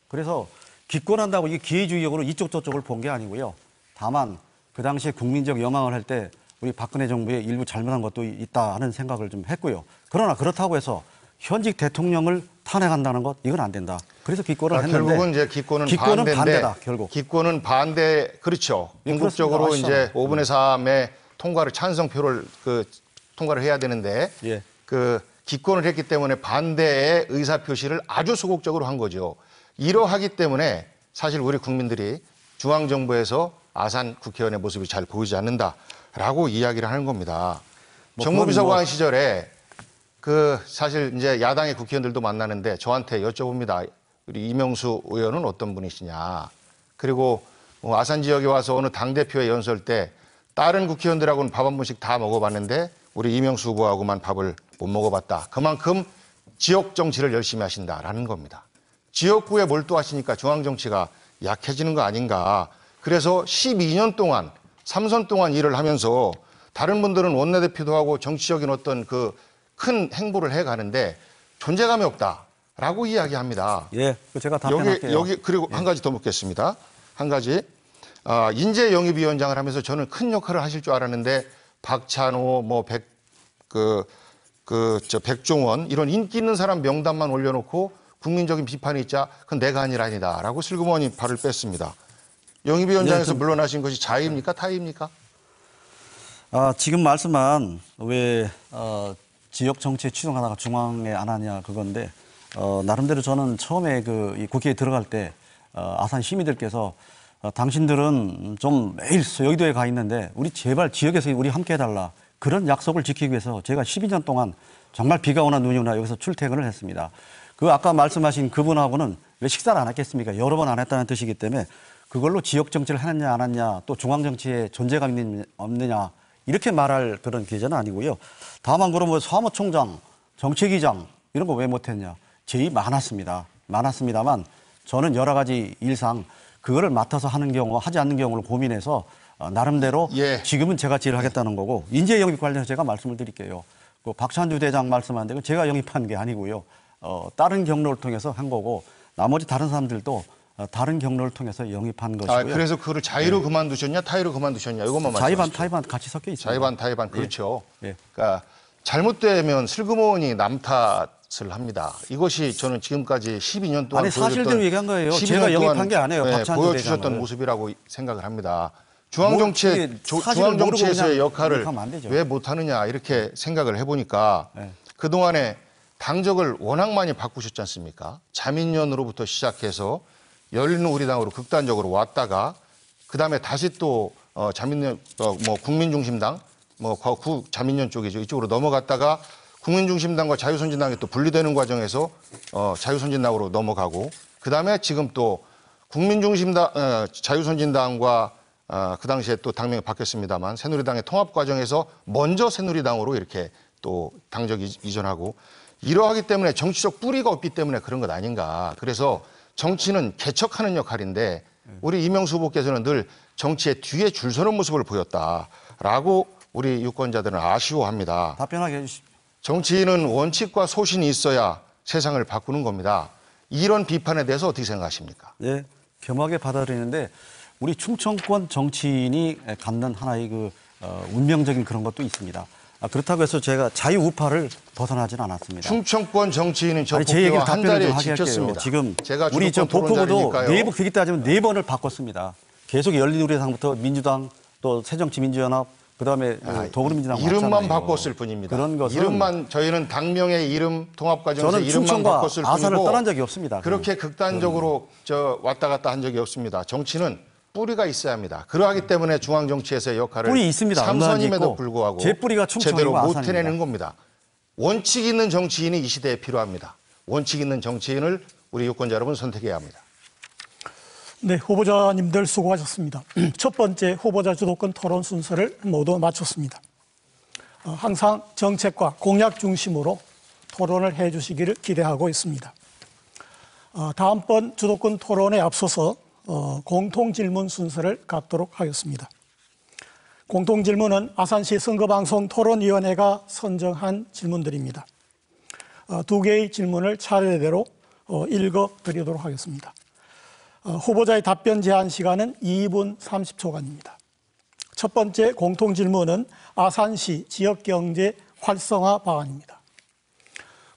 Speaker 3: 그래서 기권한다고 이게 기회주의적으로 이쪽 저쪽을 본 게 아니고요. 다만 그 당시에 국민적 여망을 할 때 우리 박근혜 정부의 일부 잘못한 것도 있다 하는 생각을 좀 했고요. 그러나 그렇다고 해서 현직 대통령을 탄핵한다는 것 이건 안 된다. 그래서 기권을 했는데
Speaker 2: 결국은 이제 기권은
Speaker 3: 반대다. 결국
Speaker 2: 기권은 반대 그렇죠.
Speaker 3: 예,
Speaker 2: 궁극적으로
Speaker 3: 그렇습니다.
Speaker 2: 이제 5분의 3의 통과를 찬성표를 통과를 해야 되는데
Speaker 3: 예.
Speaker 2: 기권을 했기 때문에 반대의 의사 표시를 아주 소극적으로 한 거죠. 이러하기 때문에 사실 우리 국민들이 중앙정부에서 아산 국회의원의 모습이 잘 보이지 않는다라고 이야기를 하는 겁니다. 정무비서관 시절에 사실 이제 야당의 국회의원들도 만나는데 저한테 여쭤봅니다. 우리 이명수 의원은 어떤 분이시냐. 그리고 아산 지역에 와서 어느 당대표의 연설 때 다른 국회의원들하고는 밥 한 번씩 다 먹어봤는데 우리 이명수 후보하고만 밥을 못 먹어봤다. 그만큼 지역 정치를 열심히 하신다라는 겁니다. 지역구에 몰두하시니까 중앙정치가 약해지는 거 아닌가. 그래서 12년 동안, 3선 동안 일을 하면서 다른 분들은 원내대표도 하고 정치적인 어떤 큰 행보를 해가는데 존재감이 없다라고 이야기합니다.
Speaker 3: 예, 제가 답변할게요.
Speaker 2: 그리고 한 가지 더 묻겠습니다. 한 가지. 인재영입위원장을 하면서 저는 큰 역할을 하실 줄 알았는데 박찬호, 백종원 이런 인기 있는 사람 명단만 올려놓고 국민적인 비판이 있자 그건 내가 한 일 아니다라고 슬그머니 발을 뺐습니다. 영입위원장에서 물러나신 것이 자의입니까? 타의입니까?
Speaker 3: 지금 말씀한 왜 지역 정치에 치중하다가 중앙에 안 하냐 그건데 나름대로 저는 처음에 이 국회에 들어갈 때 아산 시민들께서 당신들은 좀 매일 여의도에 가 있는데 우리 제발 지역에서 우리 함께 해달라 그런 약속을 지키기 위해서 제가 12년 동안 정말 비가 오나 눈이 오나 여기서 출퇴근을 했습니다. 아까 말씀하신 그분하고는 왜 식사를 안 했겠습니까? 여러 번 안 했다는 뜻이기 때문에 그걸로 지역 정치를 하느냐 안 하느냐 또 중앙 정치에 존재감이 없느냐 이렇게 말할 그런 기자는 아니고요. 다만 그러면 사무총장, 정책위장 이런 거 왜 못했냐? 제의 많았습니다. 많았습니다만 저는 여러 가지 일상 그거를 맡아서 하는 경우 하지 않는 경우를 고민해서 나름대로 지금은 제가 지휘를 하겠다는 거고 인재 영입 관련해서 제가 말씀을 드릴게요. 박찬주 대장 말씀하는데 그건 제가 영입한 게 아니고요. 다른 경로를 통해서 한 거고 나머지 다른 사람들도 다른 경로를 통해서 영입한 것이고요.
Speaker 2: 그래서 그거를 자의로 그만두셨냐, 타의로 그만두셨냐, 이것만 말씀하시죠.
Speaker 3: 자의반, 타의반 같이 섞여 있습니다.
Speaker 2: 자의반, 타의반, 그렇죠.
Speaker 3: 예.
Speaker 2: 그러니까 잘못되면 슬그머니 남 탓을 합니다. 이것이 저는 지금까지 12년 동안
Speaker 3: 아니 사실대로 얘기한 거예요. 제가 영입한 게 아니에요. 박찬주
Speaker 2: 보여주셨던
Speaker 3: 대장을.
Speaker 2: 모습이라고 생각을 합니다. 중앙정치에서의 역할을 왜 못하느냐 이렇게 생각을 해보니까 그동안에 당적을 워낙 많이 바꾸셨지 않습니까? 자민련으로부터 시작해서 열린우리당으로 극단적으로 왔다가 그다음에 다시 또 자민련 국민중심당 자민련 쪽이죠. 이쪽으로 넘어갔다가 국민중심당과 자유선진당이 또 분리되는 과정에서 자유선진당으로 넘어가고 그다음에 지금 또 국민중심당 자유선진당과 그 당시에 또 당명이 바뀌었습니다만 새누리당의 통합 과정에서 먼저 새누리당으로 이렇게 또 당적 이전하고 이러하기 때문에 정치적 뿌리가 없기 때문에 그런 것 아닌가. 그래서 정치는 개척하는 역할인데 우리 이명수 후보께서는 늘 정치의 뒤에 줄 서는 모습을 보였다라고 우리 유권자들은 아쉬워합니다.
Speaker 3: 답변하게 해주십시오.
Speaker 2: 정치인은 원칙과 소신이 있어야 세상을 바꾸는 겁니다. 이런 비판에 대해서 어떻게 생각하십니까?
Speaker 3: 네, 겸하게 받아들이는데 우리 충청권 정치인이 갖는 하나의 운명적인 그런 것도 있습니다. 그렇다고 해서 제가 자유우파를 벗어나진 않았습니다.
Speaker 2: 충청권 정치인은 저
Speaker 3: 제 얘기를
Speaker 2: 한
Speaker 3: 답변을
Speaker 2: 달에
Speaker 3: 좀 하게 할게요.
Speaker 2: 지켰습니다.
Speaker 3: 지금
Speaker 2: 제가
Speaker 3: 우리 저 복후보도
Speaker 2: 토론자니까요.
Speaker 3: 내부 그렇게 따지면 4번을 바꿨습니다. 계속 열린우리당부터 민주당 또 새정치민주연합 그다음에 더불어민주당
Speaker 2: 이름만
Speaker 3: 맞잖아요.
Speaker 2: 바꿨을 뿐입니다.
Speaker 3: 그런 것은
Speaker 2: 이름만 저희는 당명의 이름 통합 과정에서
Speaker 3: 저는
Speaker 2: 이름만
Speaker 3: 충청과
Speaker 2: 바꿨을
Speaker 3: 아산을
Speaker 2: 뿐이고
Speaker 3: 떠난 적이 없습니다.
Speaker 2: 그렇게 극단적으로 왔다 갔다 한 적이 없습니다. 정치는 뿌리가 있어야 합니다. 그러하기 때문에 중앙 정치에서의 역할을
Speaker 3: 뿌리 있습니다.
Speaker 2: 삼선임에도 불구하고
Speaker 3: 제 뿌리가 충청이고
Speaker 2: 제대로 못
Speaker 3: 아산입니다.
Speaker 2: 해내는 겁니다. 원칙 있는 정치인이 이 시대에 필요합니다. 원칙 있는 정치인을 우리 유권자 여러분 선택해야 합니다.
Speaker 1: 네, 후보자님들 수고하셨습니다. 첫 번째 후보자 주도권 토론 순서를 모두 마쳤습니다. 항상 정책과 공약 중심으로 토론을 해 주시기를 기대하고 있습니다. 다음번 주도권 토론에 앞서서 공통질문 순서를 갖도록 하겠습니다. 공통질문은 아산시 선거방송 토론위원회가 선정한 질문들입니다. 2개의 질문을 차례대로 읽어드리도록 하겠습니다. 후보자의 답변 제한 시간은 2분 30초간입니다. 첫 번째 공통 질문은 아산시 지역경제 활성화 방안입니다.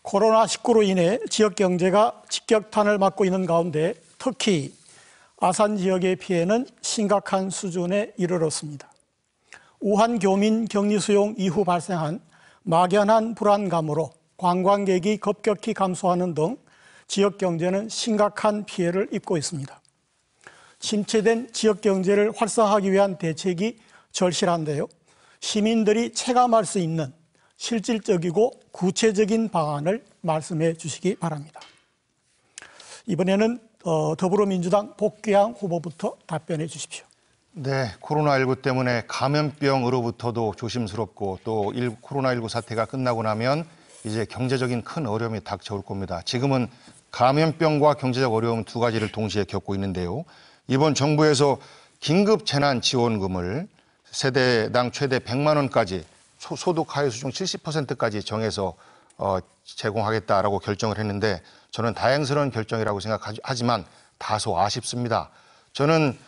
Speaker 1: 코로나19로 인해 지역경제가 직격탄을 맞고 있는 가운데 특히 아산 지역의 피해는 심각한 수준에 이르렀습니다. 우한 교민 격리 수용 이후 발생한 막연한 불안감으로 관광객이 급격히 감소하는 등 지역 경제는 심각한 피해를 입고 있습니다. 침체된 지역 경제를 활성화하기 위한 대책이 절실한데요. 시민들이 체감할 수 있는 실질적이고 구체적인 방안을 말씀해 주시기 바랍니다. 이번에는 더불어민주당 복귀양 후보부터 답변해 주십시오.
Speaker 2: 네, 코로나19 때문에 감염병으로부터도 조심스럽고 또 코로나19 사태가 끝나고 나면 이제 경제적인 큰 어려움이 닥쳐올 겁니다. 지금은 감염병과 경제적 어려움 두 가지를 동시에 겪고 있는데요. 이번 정부에서 긴급 재난지원금을 세대당 최대 100만 원까지 소득 하위 수준 70%까지 정해서 제공하겠다라고 결정을 했는데 저는 다행스러운 결정이라고 생각하지만 다소 아쉽습니다. 저는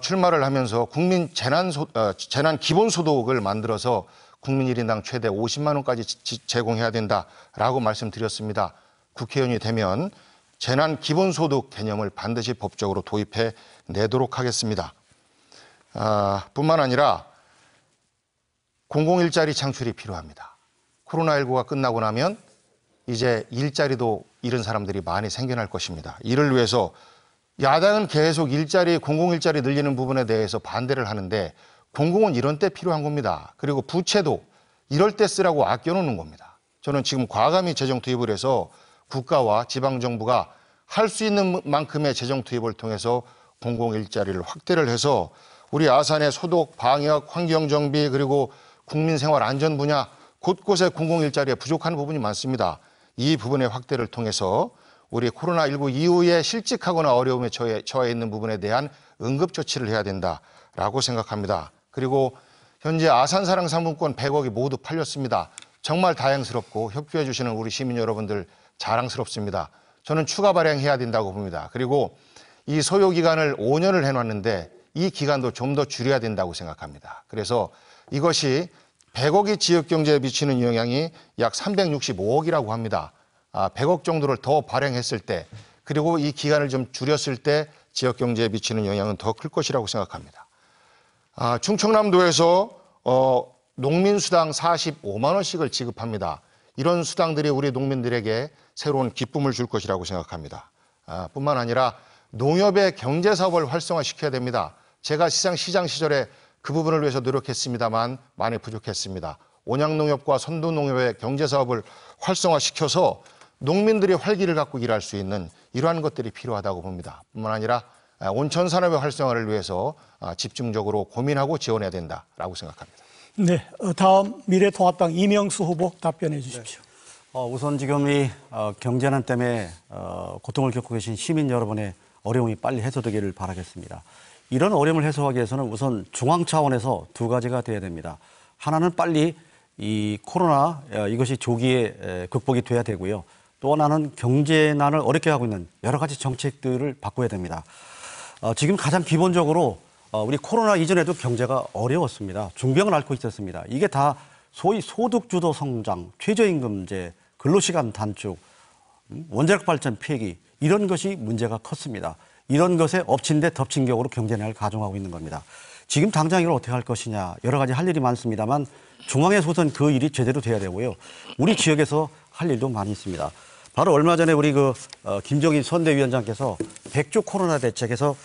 Speaker 2: 출마를 하면서 국민 재난 기본소득을 만들어서 국민 1인당 최대 50만 원까지 제공해야 된다라고 말씀드렸습니다. 국회의원이 되면 재난 기본소득 개념을 반드시 법적으로 도입해 내도록 하겠습니다. 뿐만 아니라 공공일자리 창출이 필요합니다. 코로나19가 끝나고 나면 이제 일자리도 잃은 사람들이 많이 생겨날 것입니다. 이를 위해서 야당은 계속 공공일자리 늘리는 부분에 대해서 반대를 하는데 공공은 이런 때 필요한 겁니다. 그리고 부채도 이럴 때 쓰라고 아껴놓는 겁니다. 저는 지금 과감히 재정 투입을 해서 국가와 지방정부가 할 수 있는 만큼의 재정 투입을 통해서 공공일자리를 확대를 해서 우리 아산의 소독, 방역, 환경정비 그리고 국민생활 안전 분야 곳곳에 공공일자리에 부족한 부분이 많습니다. 이 부분의 확대를 통해서 우리 코로나19 이후에 실직하거나 어려움에 처해 있는 부분에 대한 응급조치를 해야 된다라고 생각합니다. 그리고 현재 아산사랑 상품권 100억이 모두 팔렸습니다. 정말 다행스럽고 협조해 주시는 우리 시민 여러분들 자랑스럽습니다. 저는 추가 발행해야 된다고 봅니다. 그리고 이 소요 기간을 5년을 해놨는데 이 기간도 좀 더 줄여야 된다고 생각합니다. 그래서 이것이 100억이 지역경제에 미치는 영향이 약 365억이라고 합니다. 100억 정도를 더 발행했을 때 그리고 이 기간을 좀 줄였을 때 지역경제에 미치는 영향은 더 클 것이라고 생각합니다. 충청남도에서 농민수당 45만 원씩을 지급합니다. 이런 수당들이 우리 농민들에게 새로운 기쁨을 줄 것이라고 생각합니다. 뿐만 아니라 농협의 경제사업을 활성화시켜야 됩니다. 제가 시장 시절에 그 부분을 위해서 노력했습니다만 많이 부족했습니다. 온양농협과 선도농협의 경제사업을 활성화시켜서 농민들이 활기를 갖고 일할 수 있는 이러한 것들이 필요하다고 봅니다. 뿐만 아니라 온천산업의 활성화를 위해서 집중적으로 고민하고 지원해야 된다라고 생각합니다.
Speaker 1: 네, 다음 미래통합당 이명수 후보 답변해 주십시오.
Speaker 3: 우선 지금 이 경제난 때문에 고통을 겪고 계신 시민 여러분의 어려움이 빨리 해소되기를 바라겠습니다. 이런 어려움을 해소하기 위해서는 우선 중앙 차원에서 두 가지가 돼야 됩니다. 하나는 빨리 이 코로나 이것이 조기에 극복이 돼야 되고요. 또 하나는 경제난을 어렵게 하고 있는 여러 가지 정책들을 바꿔야 됩니다. 지금 가장 기본적으로 우리 코로나 이전에도 경제가 어려웠습니다. 중병을 앓고 있었습니다. 이게 다 소위 소득주도 성장, 최저임금제, 근로시간 단축, 원자력 발전 폐기 이런 것이 문제가 컸습니다. 이런 것에 엎친 데 덮친 격으로 경제난을 가중하고 있는 겁니다. 지금 당장 이걸 어떻게 할 것이냐 여러 가지 할 일이 많습니다만 중앙에서 우선 그 일이 제대로 돼야 되고요. 우리 지역에서 할 일도 많이 있습니다. 바로 얼마 전에 우리 김정인 선대위원장께서 100조 코로나 대책에서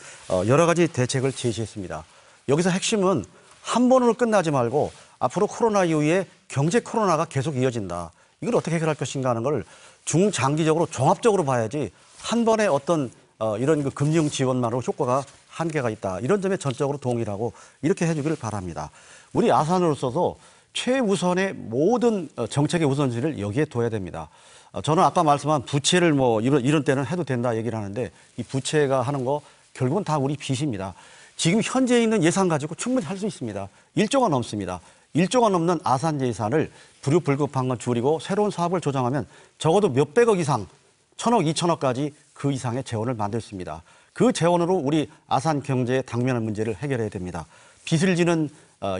Speaker 3: 여러 가지 대책을 제시했습니다. 여기서 핵심은 한 번으로 끝나지 말고 앞으로 코로나 이후에 경제 코로나가 계속 이어진다. 이걸 어떻게 해결할 것인가 하는 걸 중장기적으로 종합적으로 봐야지 한 번에 어떤 이런 금융 지원만으로 효과가 한계가 있다. 이런 점에 전적으로 동의하고 이렇게 해주기를 바랍니다. 우리 아산으로서도 최우선의 모든 정책의 우선순위를 여기에 둬야 됩니다. 저는 아까 말씀한 부채를 이런 때는 해도 된다 얘기를 하는데 이 부채가 하는 거 결국은 다 우리 빚입니다. 지금 현재 있는 예산 가지고 충분히 할 수 있습니다. 1조가 넘습니다. 1조가 넘는 아산 예산을 불효불급한 건 줄이고 새로운 사업을 조정하면 적어도 몇백억 이상 1,000억, 2,000억까지 그 이상의 재원을 만들 수 있습니다. 그 재원으로 우리 아산 경제의 당면한 문제를 해결해야 됩니다. 빚을 지는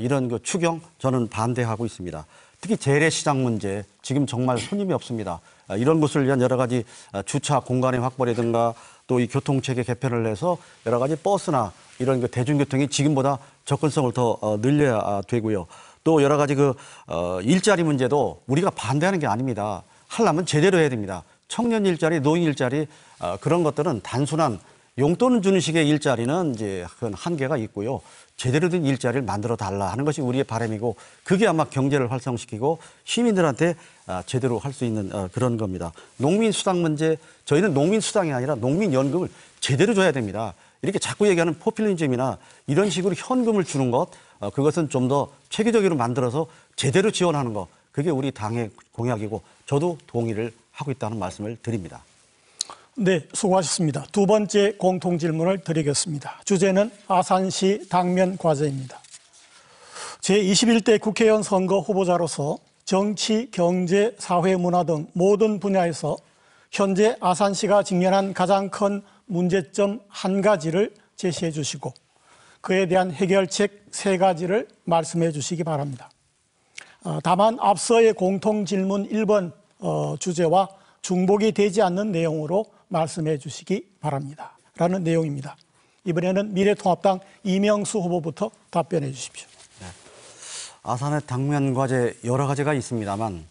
Speaker 3: 이런 그 추경 저는 반대하고 있습니다. 특히 재래시장 문제, 지금 정말 손님이 없습니다. 이런 것을 위한 여러 가지 주차 공간의 확보라든가 또 이 교통체계 개편을 해서 여러 가지 버스나 이런 그 대중교통이 지금보다 접근성을 더 늘려야 되고요. 또 여러 가지 일자리 문제도 우리가 반대하는 게 아닙니다. 하려면 제대로 해야 됩니다. 청년 일자리, 노인 일자리 그런 것들은 단순한 용돈을 주는 식의 일자리는 이제 그건 한계가 있고요. 제대로 된 일자리를 만들어 달라 하는 것이 우리의 바람이고 그게 아마 경제를 활성시키고 시민들한테 제대로 할 수 있는 그런 겁니다. 농민수당 문제, 저희는 농민수당이 아니라 농민연금을 제대로 줘야 됩니다. 이렇게 자꾸 얘기하는 포퓰리즘이나 이런 식으로 현금을 주는 것, 그것은 좀 더 체계적으로 만들어서 제대로 지원하는 것, 그게 우리 당의 공약이고 저도 동의를 하고 있다는 말씀을 드립니다.
Speaker 1: 네, 수고하셨습니다. 두 번째 공통 질문을 드리겠습니다. 주제는 아산시 당면 과제입니다. 제21대 국회의원 선거 후보자로서 정치, 경제, 사회, 문화 등 모든 분야에서 현재 아산시가 직면한 가장 큰 문제점 한 가지를 제시해 주시고 그에 대한 해결책 세 가지를 말씀해 주시기 바랍니다. 다만 앞서의 공통 질문 1번 주제와 중복이 되지 않는 내용으로 말씀해 주시기 바랍니다. 라는 내용입니다. 이번에는 미래통합당 이명수 후보부터 답변해 주십시오.
Speaker 3: 네. 아산의 당면 과제 여러 가지가 있습니다만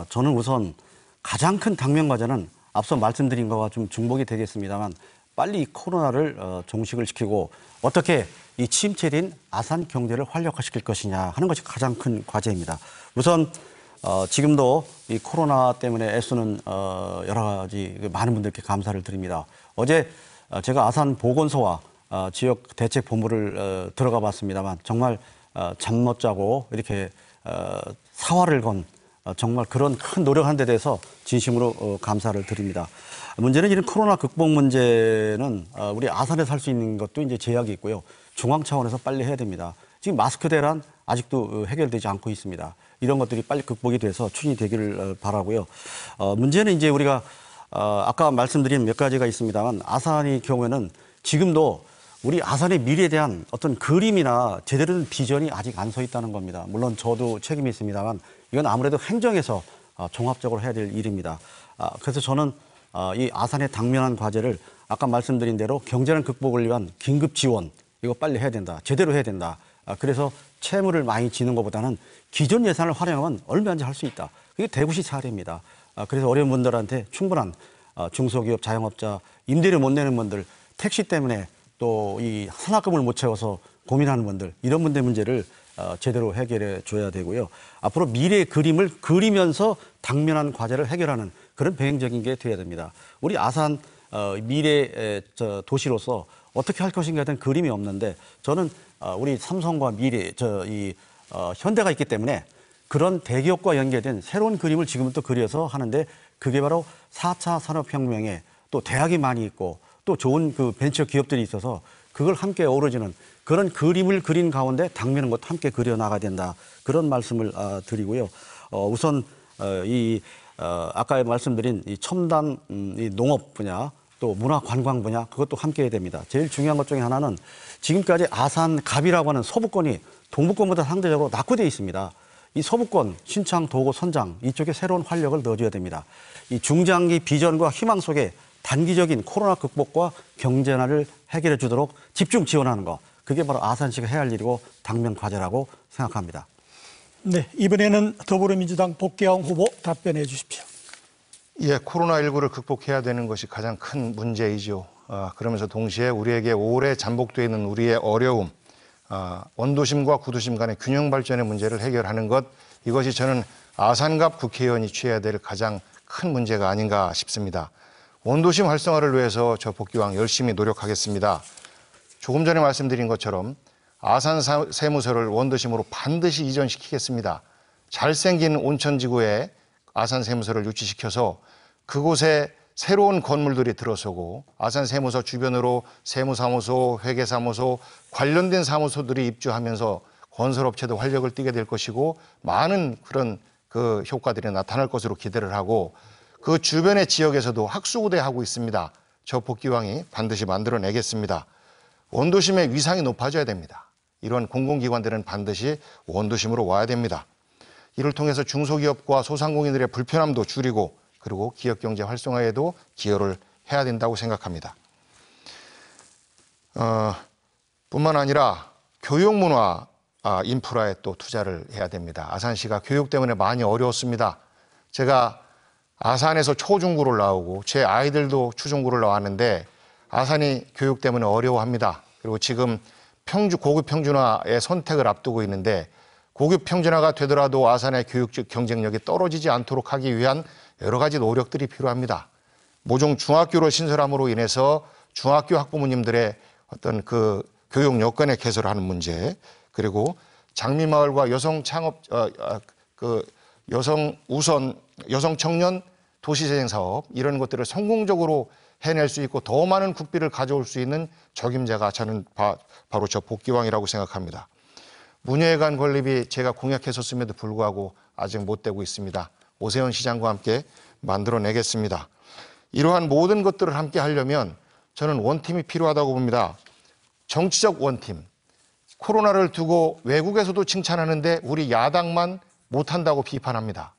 Speaker 3: 저는 우선 가장 큰 당면 과제는 앞서 말씀드린 거와 좀 중복이 되겠습니다만 빨리 이 코로나를 종식을 시키고 어떻게 이 침체된 아산 경제를 활력화시킬 것이냐 하는 것이 가장 큰 과제입니다. 우선 지금도 이 코로나 때문에 애쓰는 여러 가지 많은 분들께 감사를 드립니다. 어제 제가 아산 보건소와 지역 대책본부를 들어가 봤습니다만 정말 잠 못 자고 이렇게 사활을 건 정말 그런 큰 노력한 데 대해서 진심으로 감사를 드립니다. 문제는 이런 코로나 극복 문제는 우리 아산에서 할 수 있는 것도 이제 제약이 있고요. 중앙 차원에서 빨리 해야 됩니다. 지금 마스크 대란 아직도 해결되지 않고 있습니다. 이런 것들이 빨리 극복이 돼서 추진이 되기를 바라고요. 문제는 이제 우리가 아까 말씀드린 몇 가지가 있습니다만 아산의 경우에는 지금도 우리 아산의 미래에 대한 어떤 그림이나 제대로 된 비전이 아직 안 서 있다는 겁니다. 물론 저도 책임이 있습니다만 이건 아무래도 행정에서 종합적으로 해야 될 일입니다. 그래서 저는 이 아산의 당면한 과제를 아까 말씀드린 대로 경제난 극복을 위한 긴급 지원 이거 빨리 해야 된다. 제대로 해야 된다. 그래서 채무를 많이 지는 것보다는 기존 예산을 활용하면 얼마든지 할 수 있다. 그게 대구시 사례입니다. 그래서 어려운 분들한테 충분한 중소기업, 자영업자, 임대료 못 내는 분들, 택시 때문에 또 이 산학금을 못 채워서 고민하는 분들, 이런 분들 문제를 제대로 해결해 줘야 되고요. 앞으로 미래의 그림을 그리면서 당면한 과제를 해결하는 그런 병행적인 게 돼야 됩니다. 우리 아산 미래 도시로서 어떻게 할 것인가에 대한 그림이 없는데 저는 우리 삼성과 미래, 현대가 있기 때문에 그런 대기업과 연계된 새로운 그림을 지금부터 그려서 하는데 그게 바로 4차 산업혁명에 또 대학이 많이 있고 또 좋은 그 벤처 기업들이 있어서 그걸 함께 어우러지는 그런 그림을 그린 가운데 당면한 것도 함께 그려나가야 된다. 그런 말씀을 드리고요. 우선 아까 말씀드린 이 첨단 이 농업 분야 또 문화 관광 분야 그것도 함께 해야 됩니다. 제일 중요한 것 중에 하나는 지금까지 아산갑이라고 하는 서부권이 동부권보다 상대적으로 낙후되어 있습니다. 이 서부권, 신창, 도고, 선장 이쪽에 새로운 활력을 넣어줘야 됩니다. 이 중장기 비전과 희망 속에 단기적인 코로나 극복과 경제난을 해결해 주도록 집중 지원하는 것. 그게 바로 아산시가 해야 할 일이고 당면 과제라고 생각합니다.
Speaker 1: 네, 이번에는 더불어민주당 복귀영 후보 답변해 주십시오.
Speaker 2: 예, 코로나19를 극복해야 되는 것이 가장 큰 문제이죠. 그러면서 동시에 우리에게 오래 잠복되어 있는 우리의 어려움, 원도심과 구도심 간의 균형 발전의 문제를 해결하는 것, 이것이 저는 아산갑 국회의원이 취해야 될 가장 큰 문제가 아닌가 싶습니다. 원도심 활성화를 위해서 저 복귀왕 열심히 노력하겠습니다. 조금 전에 말씀드린 것처럼 아산 세무서를 원도심으로 반드시 이전시키겠습니다. 잘생긴 온천지구에 아산 세무서를 유치시켜서 그곳에 새로운 건물들이 들어서고 아산 세무서 주변으로 세무사무소, 회계사무소, 관련된 사무소들이 입주하면서 건설업체도 활력을 띠게 될 것이고 많은 그런 그 효과들이 나타날 것으로 기대를 하고 그 주변의 지역에서도 학수고대하고 있습니다. 저 복귀왕이 반드시 만들어내겠습니다. 원도심의 위상이 높아져야 됩니다. 이런 공공기관들은 반드시 원도심으로 와야 됩니다. 이를 통해서 중소기업과 소상공인들의 불편함도 줄이고 그리고 기업경제 활성화에도 기여를 해야 된다고 생각합니다. 뿐만 아니라 교육문화 인프라에 또 투자를 해야 됩니다. 아산시가 교육 때문에 많이 어려웠습니다. 제가 아산에서 초중고를 나오고 제 아이들도 초중고를 나왔는데 아산이 교육 때문에 어려워합니다. 그리고 지금 고급 평준화의 선택을 앞두고 있는데 고급 평준화가 되더라도 아산의 교육적 경쟁력이 떨어지지 않도록 하기 위한 여러 가지 노력들이 필요합니다. 모종 중학교를 신설함으로 인해서 중학교 학부모님들의 어떤 그 교육 여건의 개선을 하는 문제, 그리고 장미마을과 여성 창업, 여성 우선, 여성 청년 도시재생 사업 이런 것들을 성공적으로 해낼 수 있고 더 많은 국비를 가져올 수 있는 적임자가 저는 바로 저 복귀왕이라고 생각합니다. 문예회관 건립이 제가 공약했었음에도 불구하고 아직 못 되고 있습니다. 오세훈 시장과 함께 만들어내겠습니다. 이러한 모든 것들을 함께 하려면 저는 원팀이 필요하다고 봅니다. 정치적 원팀. 코로나를 두고 외국에서도 칭찬하는데 우리 야당만 못한다고 비판합니다.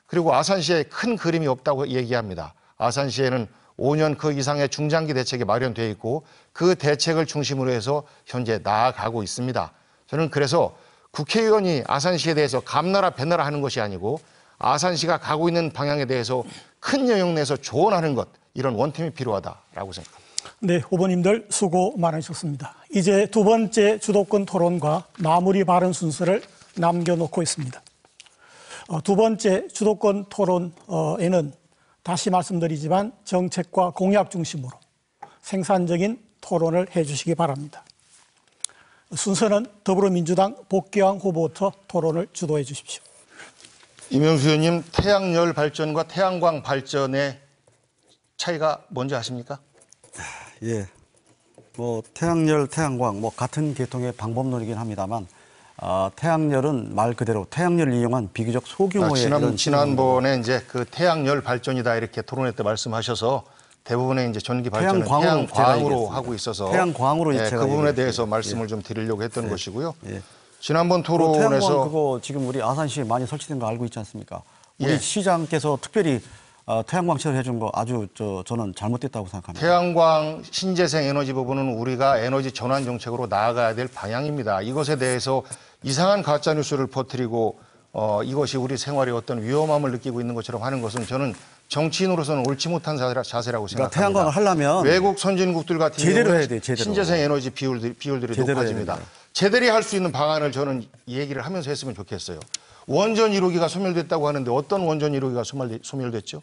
Speaker 2: 그리고 아산시에 큰 그림이 없다고 얘기합니다. 아산시에는 5년 그 이상의 중장기 대책이 마련되어 있고 그 대책을 중심으로 해서 현재 나아가고 있습니다. 저는 그래서 국회의원이 아산시에 대해서 감나라 배나라 하는 것이 아니고 아산시가 가고 있는 방향에 대해서 큰 영역 내에서 조언하는 것, 이런 원팀이 필요하다라고 생각합니다.
Speaker 1: 네, 후보님들 수고 많으셨습니다. 이제 두 번째 주도권 토론과 마무리 발언 순서를 남겨놓고 있습니다. 두 번째 주도권 토론에는 다시 말씀드리지만 정책과 공약 중심으로 생산적인 토론을 해주시기 바랍니다. 순서는 더불어민주당 복귀왕 후보부터 토론을 주도해 주십시오.
Speaker 2: 이명수 의원님, 태양열 발전과 태양광 발전의 차이가 뭔지 아십니까?
Speaker 3: 예. 뭐 태양열, 태양광 뭐 같은 계통의 방법론이긴 합니다만 태양열은 말 그대로 태양열을 이용한 비교적 소규모의
Speaker 2: 지난번에 이제 그 태양열 발전이다 이렇게 토론회 때 말씀하셔서 대부분의 이제 전기 발전은 태양광으로 하고 있어서
Speaker 3: 태양광으로
Speaker 2: 그 부분에 대해서 말씀을 좀 드리려고 했던 것이고요. 지난번 토론에서
Speaker 3: 태양광 그거 지금 우리 아산시에 많이 설치된 거 알고 있지 않습니까? 우리 시장께서 특별히 태양광 시설을 해준 거 아주 저는 잘못됐다고 생각합니다.
Speaker 2: 태양광 신재생 에너지 부분은 우리가 에너지 전환 정책으로 나아가야 될 방향입니다. 이것에 대해서 이상한 가짜 뉴스를 퍼뜨리고 이것이 우리 생활에 어떤 위험함을 느끼고 있는 것처럼 하는 것은 저는 정치인으로서는 옳지 못한 자세라고 생각합니다.
Speaker 3: 태양광을 하려면
Speaker 2: 외국 선진국들 같은
Speaker 3: 제대로
Speaker 2: 경우는
Speaker 3: 해야 돼요. 제대로.
Speaker 2: 신재생 에너지 비율들이 높아집니다. 제대로 할 수 있는 방안을 저는 얘기를 하면서 했으면 좋겠어요. 원전 1호기가 소멸됐다고 하는데 어떤 원전 1호기가 소멸됐죠?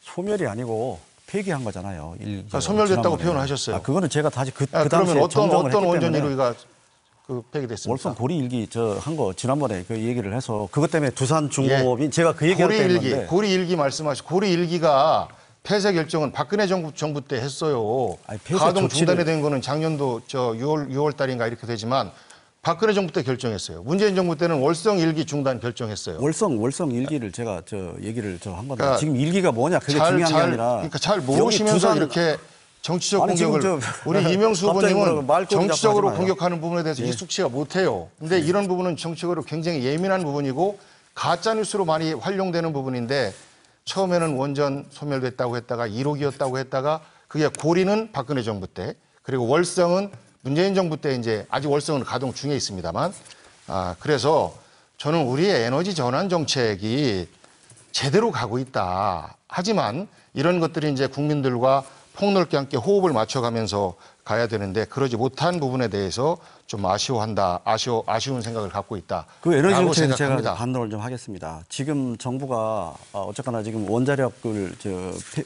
Speaker 3: 소멸이 아니고 폐기한 거잖아요.
Speaker 2: 소멸됐다고 표현을 하셨어요.
Speaker 3: 그거는 제가 다시 그 당시에
Speaker 2: 그러면 어떤 원전
Speaker 3: 때문에
Speaker 2: 1호기가 폐기됐습니까?
Speaker 3: 월성 고리 일기 한 거 지난번에 그 얘기를 해서 그것 때문에 두산 중공업이 제가 그 얘기할 때 했는데
Speaker 2: 고리 일기 말씀하시고 고리 일기가 폐쇄 결정은 박근혜 정부 때 했어요. 가동 중단이 된 거는 작년도 6월 달인가 이렇게 되지만 박근혜 정부 때 결정했어요. 문재인 정부 때는 월성 1기 중단 결정했어요.
Speaker 3: 월성 1기를 제가 얘기를 한 건데 그러니까 지금 1기가 뭐냐 그게 중요한 게 아니라
Speaker 2: 그러니까 잘 모르시면서 이렇게 정치적 공격을 우리 이명수 후보님은 정치적으로 공격하는 부분에 대해서 익숙치가 못해요. 근데 이런 부분은 정치적으로 굉장히 예민한 부분이고 가짜 뉴스로 많이 활용되는 부분인데 처음에는 원전 소멸됐다고 했다가 1호기였다고 했다가 그게 고리는 박근혜 정부 때 그리고 월성은 문재인 정부 때 이제 아직 월성은 가동 중에 있습니다만 그래서 저는 우리의 에너지 전환 정책이 제대로 가고 있다. 하지만 이런 것들이 이제 국민들과 폭넓게 함께 호흡을 맞춰가면서 가야 되는데 그러지 못한 부분에 대해서 좀 아쉬운 생각을 갖고 있다.
Speaker 3: 그 에너지 정책에 제가 반론을 좀 하겠습니다. 지금 정부가 어쨌거나 지금 원자력을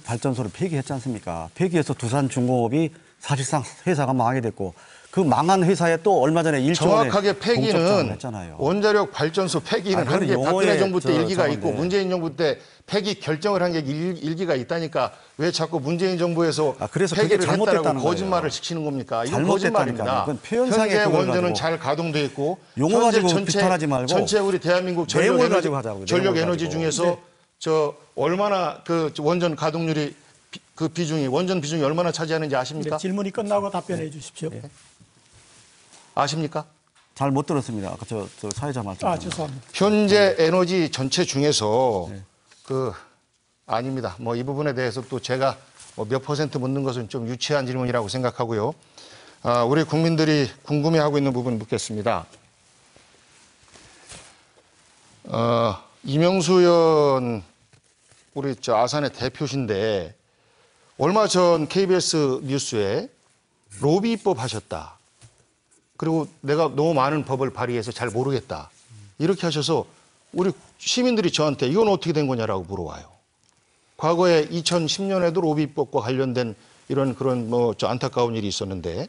Speaker 3: 발전소를 폐기했지 않습니까? 폐기해서 두산중공업이 사실상 회사가 망하게 됐고 그 망한 회사에 또 얼마 전에 1조 원의
Speaker 2: 정확하게 폐기는 원자력 발전소 폐기는 한 게 박근혜 정부 때 일기가 있고 문재인 정부 때 폐기 결정을 한 게 일기가 있다니까 왜 자꾸 문재인 정부에서
Speaker 3: 그래서
Speaker 2: 폐기를 했다라고 거짓말을 시키는 겁니까? 이건 거짓말입니다. 현재 원전은 잘 가동돼 있고
Speaker 3: 용어 가지고 비판하지 말고
Speaker 2: 전체 우리 대한민국 전력 에너지 중에서 얼마나 그 원전 가동률이 원전 비중이 얼마나 차지하는지 아십니까?
Speaker 1: 질문이 끝나고 답변해 주십시오.
Speaker 2: 아십니까?
Speaker 3: 잘 못 들었습니다. 아까 저 사회자 말씀.
Speaker 1: 죄송합니다.
Speaker 2: 현재 에너지 전체 중에서 아닙니다. 뭐 이 부분에 대해서 또 제가 몇 퍼센트 묻는 것은 좀 유치한 질문이라고 생각하고요. 우리 국민들이 궁금해하고 있는 부분 묻겠습니다. 이명수 의원 우리 아산의 대표신데 얼마 전 KBS 뉴스에 로비 입법 하셨다. 그리고 내가 너무 많은 법을 발의해서 잘 모르겠다. 이렇게 하셔서 우리 시민들이 저한테 이건 어떻게 된 거냐라고 물어와요. 과거에 2010년에도 로비 입법과 관련된 이런 그런 안타까운 일이 있었는데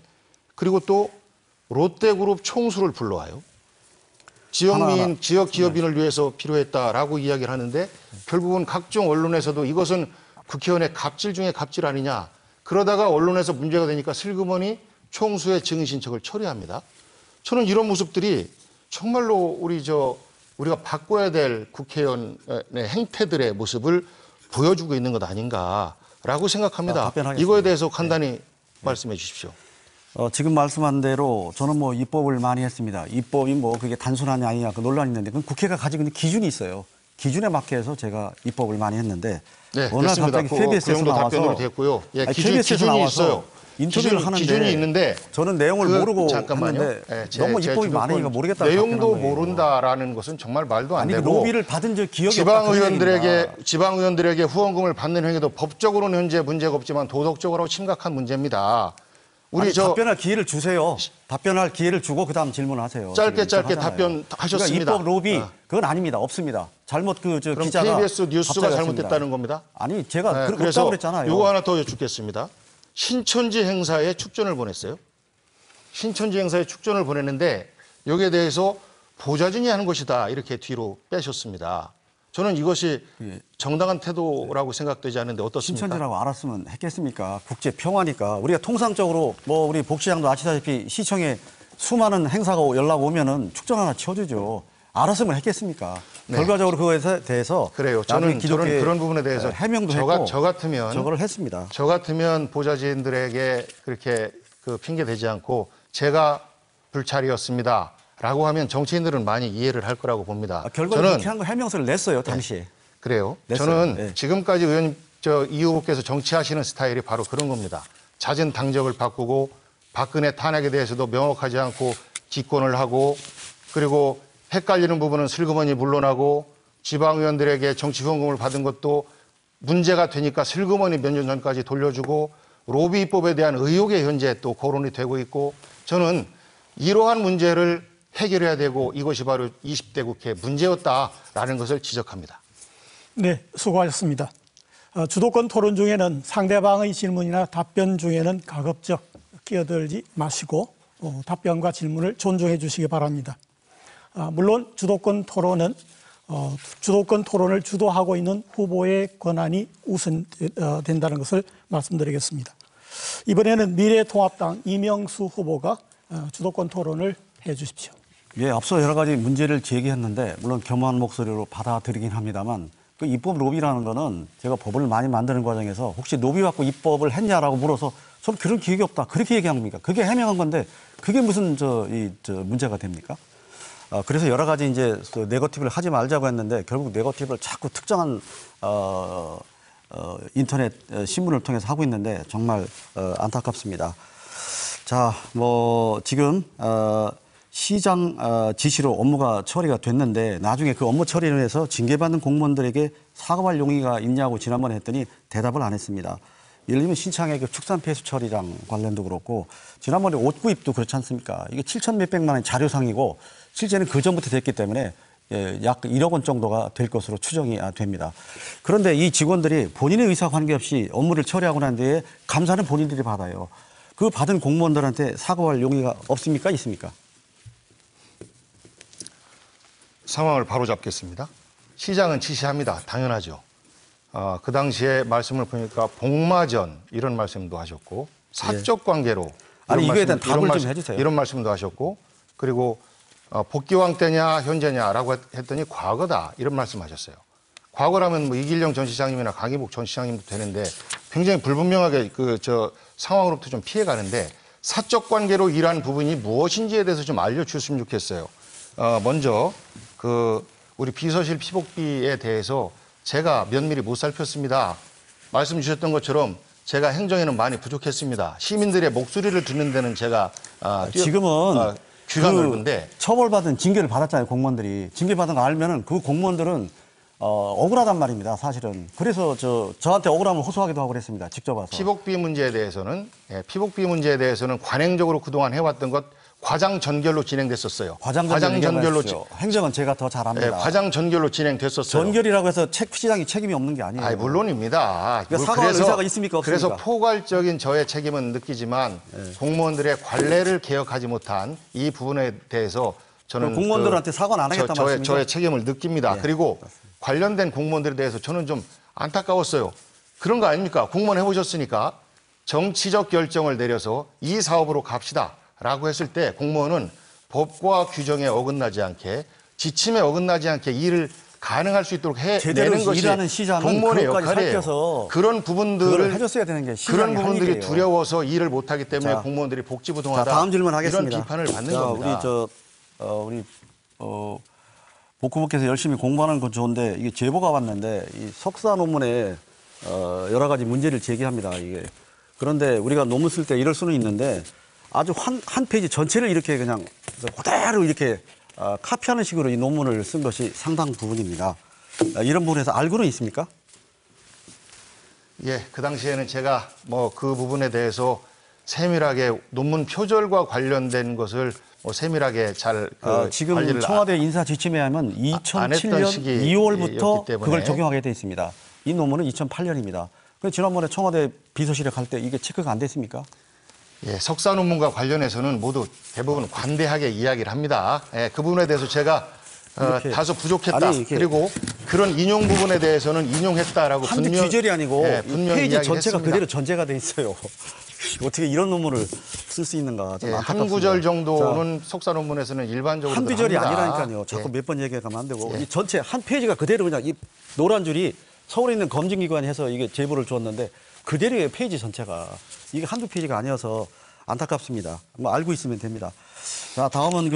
Speaker 2: 그리고 또 롯데그룹 총수를 불러와요. 지역민, 지역 기업인을 위해서 필요했다라고 이야기를 하는데 결국은 각종 언론에서도 이것은 국회의원의 갑질 중에 갑질 아니냐. 그러다가 언론에서 문제가 되니까 슬그머니 총수의 증인 신청을 처리합니다. 저는 이런 모습들이 정말로 우리가 바꿔야 될 국회의원의 행태들의 모습을 보여주고 있는 것 아닌가라고 생각합니다. 이거에 대해서 간단히 말씀해 주십시오.
Speaker 3: 지금 말씀한 대로 저는 입법을 많이 했습니다. 입법이 그게 단순하냐 아니냐 그 논란이 있는데 그건 국회가 가지고 있는 기준이 있어요. 기준에 맞게 해서 제가 입법을 많이 했는데
Speaker 2: 어느 날 갑자기 KBS에서 나와서 답변으로 됐고요. 기준이 있어요.
Speaker 3: 인터뷰를 하는데
Speaker 2: 기준이 있는데
Speaker 3: 저는 내용을 모르고
Speaker 2: 잠깐만요.
Speaker 3: 했는데 너무 입법이 많으니까 모르겠다.
Speaker 2: 내용도 모른다라는 것은 정말 말도 안 되고
Speaker 3: 로비를 받은 적 기억이 없다.
Speaker 2: 지방의원들에게 후원금을 받는 행위도 법적으로는 현재 문제가 없지만 도덕적으로 심각한 문제입니다.
Speaker 3: 답변할 기회를 주세요. 답변할 기회를 주고 그다음 질문하세요.
Speaker 2: 짧게 답변하셨습니다.
Speaker 3: 그러니까 입법 로비 그건 아닙니다. 없습니다. 잘못
Speaker 2: 그럼
Speaker 3: 기자가
Speaker 2: KBS 뉴스가 잘못됐다는 겁니다.
Speaker 3: 아니 제가
Speaker 2: 그래서
Speaker 3: 그랬잖아요.
Speaker 2: 이거 하나 더 여쭙겠습니다. 신천지 행사에 축전을 보냈어요. 신천지 행사에 축전을 보냈는데 여기에 대해서 보좌진이 하는 것이다 이렇게 뒤로 빼셨습니다. 저는 이것이 정당한 태도라고 생각되지 않는데 어떻습니까?
Speaker 3: 신천지라고 알았으면 했겠습니까? 국제 평화니까 우리가 통상적으로 우리 복시장도 아시다시피 시청에 수많은 행사가 연락 오면은 축전 하나 치워주죠. 알았으면 했겠습니까? 결과적으로 그거에 대해서
Speaker 2: 그래요. 저는 그런 부분에 대해서
Speaker 3: 해명도 했고
Speaker 2: 저 같으면
Speaker 3: 저거를 했습니다.
Speaker 2: 저 같으면 보좌진들에게 그렇게 핑계 대지 않고 제가 불찰이었습니다라고 하면 정치인들은 많이 이해를 할 거라고 봅니다.
Speaker 3: 결과적으로 그렇게 한 거 해명서를 냈어요 당시에.
Speaker 2: 그래요.
Speaker 3: 냈어요.
Speaker 2: 저는 지금까지 이 후보께서 정치하시는 스타일이 바로 그런 겁니다. 잦은 당적을 바꾸고 박근혜 탄핵에 대해서도 명확하지 않고 기권을 하고 그리고 헷갈리는 부분은 슬그머니 물러나고 지방의원들에게 정치 후원금을 받은 것도 문제가 되니까 슬그머니 몇 년 전까지 돌려주고 로비 입법에 대한 의혹에 현재 또 거론이 되고 있고 저는 이러한 문제를 해결해야 되고 이것이 바로 20대 국회 문제였다라는 것을 지적합니다.
Speaker 1: 네, 수고하셨습니다. 주도권 토론 중에는 상대방의 질문이나 답변 중에는 가급적 끼어들지 마시고 답변과 질문을 존중해 주시기 바랍니다. 물론 주도권 토론은 주도권 토론을 주도하고 있는 후보의 권한이 우선된다는 것을 말씀드리겠습니다. 이번에는 미래통합당 이명수 후보가 주도권 토론을 해 주십시오.
Speaker 3: 예, 앞서 여러 가지 문제를 제기했는데 물론 겸허한 목소리로 받아들이긴 합니다만 그 입법 로비라는 거는 제가 법을 많이 만드는 과정에서 혹시 로비 받고 입법을 했냐라고 물어서 저는 그런 기억이 없다. 그렇게 얘기한 겁니까? 그게 해명한 건데 그게 무슨 문제가 됩니까? 그래서 여러 가지 이제 네거티브를 하지 말자고 했는데 결국 네거티브를 자꾸 특정한 인터넷 신문을 통해서 하고 있는데 정말 안타깝습니다. 자, 지금 시장 지시로 업무가 처리가 됐는데 나중에 그 업무 처리를 해서 징계받는 공무원들에게 사과할 용의가 있냐고 지난번에 했더니 대답을 안 했습니다. 예를 들면 신창의 축산폐수 처리장 관련도 그렇고 지난번에 옷 구입도 그렇지 않습니까? 이게 7천 몇백만 원 자료상이고 실제는 그 전부터 됐기 때문에 약 1억 원 정도가 될 것으로 추정이 됩니다. 그런데 이 직원들이 본인의 의사 관계없이 업무를 처리하고 난 뒤에 감사는 본인들이 받아요. 그 받은 공무원들한테 사과할 용의가 없습니까? 있습니까?
Speaker 2: 상황을 바로잡겠습니다. 시장은 지시합니다. 당연하죠. 그 당시에 말씀을 보니까 복마전 이런 말씀도 하셨고 사적 관계로
Speaker 3: 아니 이거에 대한 답을 좀 해주세요.
Speaker 2: 이런 말씀도 하셨고 그리고 복귀왕 때냐 현재냐라고 했더니 과거다 이런 말씀하셨어요. 과거라면 이길영 전 시장님이나 강희복 전 시장님도 되는데 굉장히 불분명하게 상황으로부터 좀 피해가는데 사적 관계로 일한 부분이 무엇인지에 대해서 좀 알려주셨으면 좋겠어요. 먼저 우리 비서실 피복비에 대해서 제가 면밀히 못 살폈습니다. 말씀 주셨던 것처럼 제가 행정에는 많이 부족했습니다. 시민들의 목소리를 듣는 데는 제가
Speaker 3: 지금은
Speaker 2: 귀가 넓은데
Speaker 3: 처벌받은 징계를 받았잖아요, 공무원들이. 징계받은 거 알면은 그 공무원들은 억울하단 말입니다, 사실은. 그래서 저한테 억울함을 호소하기도 하고 그랬습니다, 직접 와서.
Speaker 2: 피복비 문제에 대해서는 관행적으로 그동안 해왔던 것 과장전결로 진행됐었어요.
Speaker 3: 과장전결로 행정은 제가 더 잘합니다.
Speaker 2: 과장전결로 진행됐었어요.
Speaker 3: 전결이라고 해서 시장이 책임이 없는 게 아니에요.
Speaker 2: 물론입니다.
Speaker 3: 그러니까 사과할 의사가 있습니까, 없습니까?
Speaker 2: 그래서 포괄적인 저의 책임은 느끼지만 공무원들의 관례를 개혁하지 못한 이 부분에 대해서 저는
Speaker 3: 공무원들한테 사과는 안 하겠다 말씀이죠?
Speaker 2: 저의 책임을 느낍니다. 그리고 관련된 공무원들에 대해서 저는 좀 안타까웠어요. 그런 거 아닙니까? 공무원 해보셨으니까 정치적 결정을 내려서 이 사업으로 갑시다라고 했을 때 공무원은 법과 규정에 어긋나지 않게 지침에 어긋나지 않게 일을 가능할 수 있도록 해내는 것이
Speaker 3: 일하는 시장은
Speaker 2: 공무원의
Speaker 3: 그것까지
Speaker 2: 역할이에요.
Speaker 3: 살펴서
Speaker 2: 그런 부분들을
Speaker 3: 해줬어야 되는 게 시장의
Speaker 2: 그런 부분들이
Speaker 3: 할 일이에요.
Speaker 2: 두려워서 일을 못하기 때문에 공무원들이 복지부동하다.
Speaker 3: 다음 질문 하겠습니다.
Speaker 2: 이런 비판을 받는 겁니다.
Speaker 3: 우리 복후보께서 열심히 공부하는 건 좋은데 이게 제보가 왔는데 이 석사 논문에 여러 가지 문제를 제기합니다. 이게 그런데 우리가 논문 쓸 때 이럴 수는 있는데 아주 한 페이지 전체를 이렇게 그냥 그대로 이렇게 카피하는 식으로 이 논문을 쓴 것이 상당 부분입니다. 이런 부분에서 알고는 있습니까?
Speaker 2: 예, 그 당시에는 제가 그 부분에 대해서 세밀하게 논문 표절과 관련된 것을 세밀하게 잘
Speaker 3: 지금
Speaker 2: 관리를
Speaker 3: 청와대 인사 지침에 하면 2007년
Speaker 2: 시기였기
Speaker 3: 2월부터
Speaker 2: 때문에.
Speaker 3: 그걸 적용하게 돼 있습니다. 이 논문은 2008년입니다. 그런데 지난번에 청와대 비서실에 갈 때 이게 체크가 안 됐습니까?
Speaker 2: 예, 석사 논문과 관련해서는 모두 대부분 관대하게 이야기를 합니다. 예, 그 부분에 대해서 제가 다소 부족했다. 그리고 그런 인용 부분에 대해서는 인용했다라고
Speaker 3: 한두 귀절이 아니고
Speaker 2: 분명히
Speaker 3: 페이지 전체가
Speaker 2: 이야기했습니다.
Speaker 3: 그대로 전제가 돼 있어요. 어떻게 이런 논문을 쓸 수 있는가 좀 안타깝습니다.
Speaker 2: 한 구절 정도는 석사 논문에서는 일반적으로
Speaker 3: 한두 절이
Speaker 2: 합니다.
Speaker 3: 아니라니까요. 자꾸 몇 번 얘기하면 안 되고
Speaker 2: 예.
Speaker 3: 이 전체 한 페이지가 그대로 그냥 이 노란 줄이 서울에 있는 검증기관이 해서 이게 제보를 줬는데 그대로의 페이지 전체가 이게 한두 페이지가 아니어서 안타깝습니다. 알고 있으면 됩니다. 자, 다음은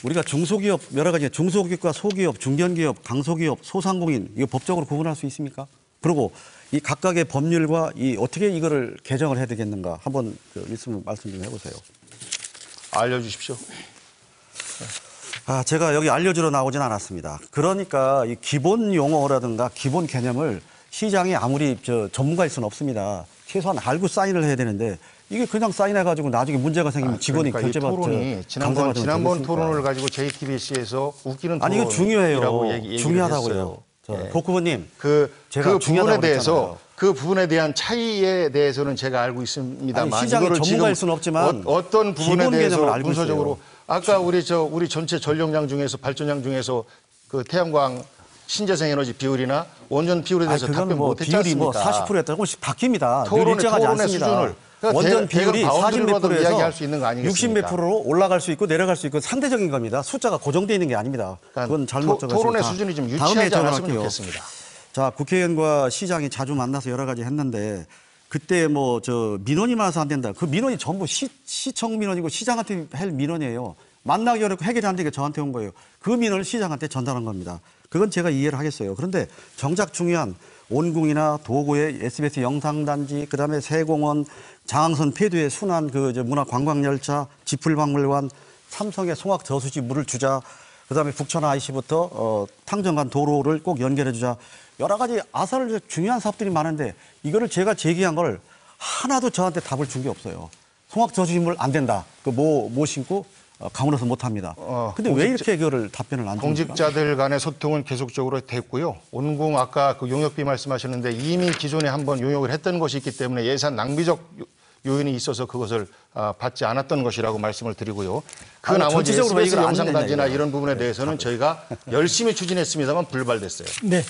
Speaker 3: 우리가 중소기업 여러 가지 중소기업과 소기업, 중견기업, 강소기업, 소상공인 이거 법적으로 구분할 수 있습니까? 그리고 이 각각의 법률과 어떻게 이거를 개정을 해야 되겠는가 한번 말씀 좀 해보세요.
Speaker 2: 알려주십시오.
Speaker 3: 제가 여기 알려주러 나오진 않았습니다. 그러니까 이 기본 용어라든가 기본 개념을 시장이 아무리 전문가일 수는 없습니다. 최소한 알고 사인을 해야 되는데 이게 그냥 사인해가지고 나중에 문제가 생기면 직원이
Speaker 2: 그러니까
Speaker 3: 결제받죠.
Speaker 2: 지난번 토론을 가지고 JTBC에서 웃기는
Speaker 3: 아니 이거 중요해요.
Speaker 2: 얘기를
Speaker 3: 중요하다고요.
Speaker 2: 예.
Speaker 3: 복후보님,
Speaker 2: 그 부분에 대해서
Speaker 3: 그랬잖아요.
Speaker 2: 그 부분에 대한 차이에 대해서는 제가 알고 있습니다만
Speaker 3: 아니, 시장의
Speaker 2: 이거를
Speaker 3: 전문가일
Speaker 2: 지금
Speaker 3: 수는 없지만
Speaker 2: 어떤 부분에
Speaker 3: 기본 개념을
Speaker 2: 대해서
Speaker 3: 알고
Speaker 2: 분서적으로
Speaker 3: 있어요.
Speaker 2: 아까 우리 전체 전력량 중에서 발전량 중에서 그 태양광 신재생에너지 비율이나 원전 비율에 대해서 답변 못했지
Speaker 3: 비율이
Speaker 2: 않습니까?
Speaker 3: 40%에 조금씩 바뀝니다. 늘
Speaker 2: 토론의
Speaker 3: 일정하지 않습니다.
Speaker 2: 수준을 그러니까
Speaker 3: 원전 비율이
Speaker 2: 대강
Speaker 3: 40 몇
Speaker 2: 바운드로라도
Speaker 3: 프로에서
Speaker 2: 이야기할 수 있는 거
Speaker 3: 60 몇
Speaker 2: 아니겠습니까?
Speaker 3: 프로로 올라갈 수 있고 내려갈 수 있고 상대적인 겁니다. 숫자가 고정되어 있는 게 아닙니다. 그건 잘못 적었습니다.
Speaker 2: 토론의 수준이 좀
Speaker 3: 다음에
Speaker 2: 유치하지 않았으면
Speaker 3: 전화할게요.
Speaker 2: 좋겠습니다.
Speaker 3: 자, 국회의원과 시장이 자주 만나서 여러 가지 했는데 그때 민원이 많아서 안 된다. 그 민원이 전부 시청 민원이고 시장한테 할 민원이에요. 만나기 어렵고 해결이 안 되게 저한테 온 거예요. 그 민원을 시장한테 전달한 겁니다. 그건 제가 이해를 하겠어요. 그런데 정작 중요한 온궁이나 도고의 SBS 영상단지, 그다음에 세공원, 장항선 폐두의 순환 문화관광열차, 지풀박물관, 삼성의 송악 저수지 물을 주자, 그다음에 북천 IC부터 탕정간 도로를 꼭 연결해 주자. 여러 가지 아사를 중요한 사업들이 많은데 이거를 제가 제기한 걸 하나도 저한테 답을 준 게 없어요. 송악 저수지 물 안 된다. 뭐 신고 강원에서 못 합니다. 근데 왜 이렇게 그거를 답변을 안 줍니까?
Speaker 2: 공직자들 간의 소통은 계속적으로 됐고요. 온궁 아까 그 용역비 말씀하셨는데 이미 기존에 한번 용역을 했던 것이 있기 때문에 예산 낭비적 요인이 있어서 그것을 받지 않았던 것이라고 말씀을 드리고요. 그 나머지 SBS 영상단지나 이런 부분에 대해서는 저희가 열심히 추진했습니다만 불발됐어요.
Speaker 1: 네.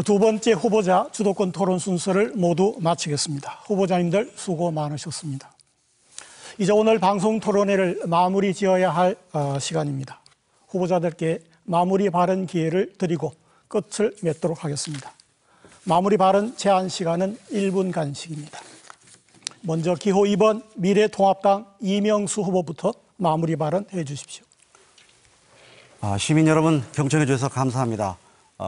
Speaker 1: 두 번째 후보자 주도권 토론 순서를 모두 마치겠습니다. 후보자님들 수고 많으셨습니다. 이제 오늘 방송 토론회를 마무리 지어야 할 시간입니다. 후보자들께 마무리 발언 기회를 드리고 끝을 맺도록 하겠습니다. 마무리 발언 제한 시간은 1분 간씩입니다. 먼저 기호 2번 미래통합당 이명수 후보부터 마무리 발언해 주십시오.
Speaker 3: 시민 여러분 경청해 주셔서 감사합니다.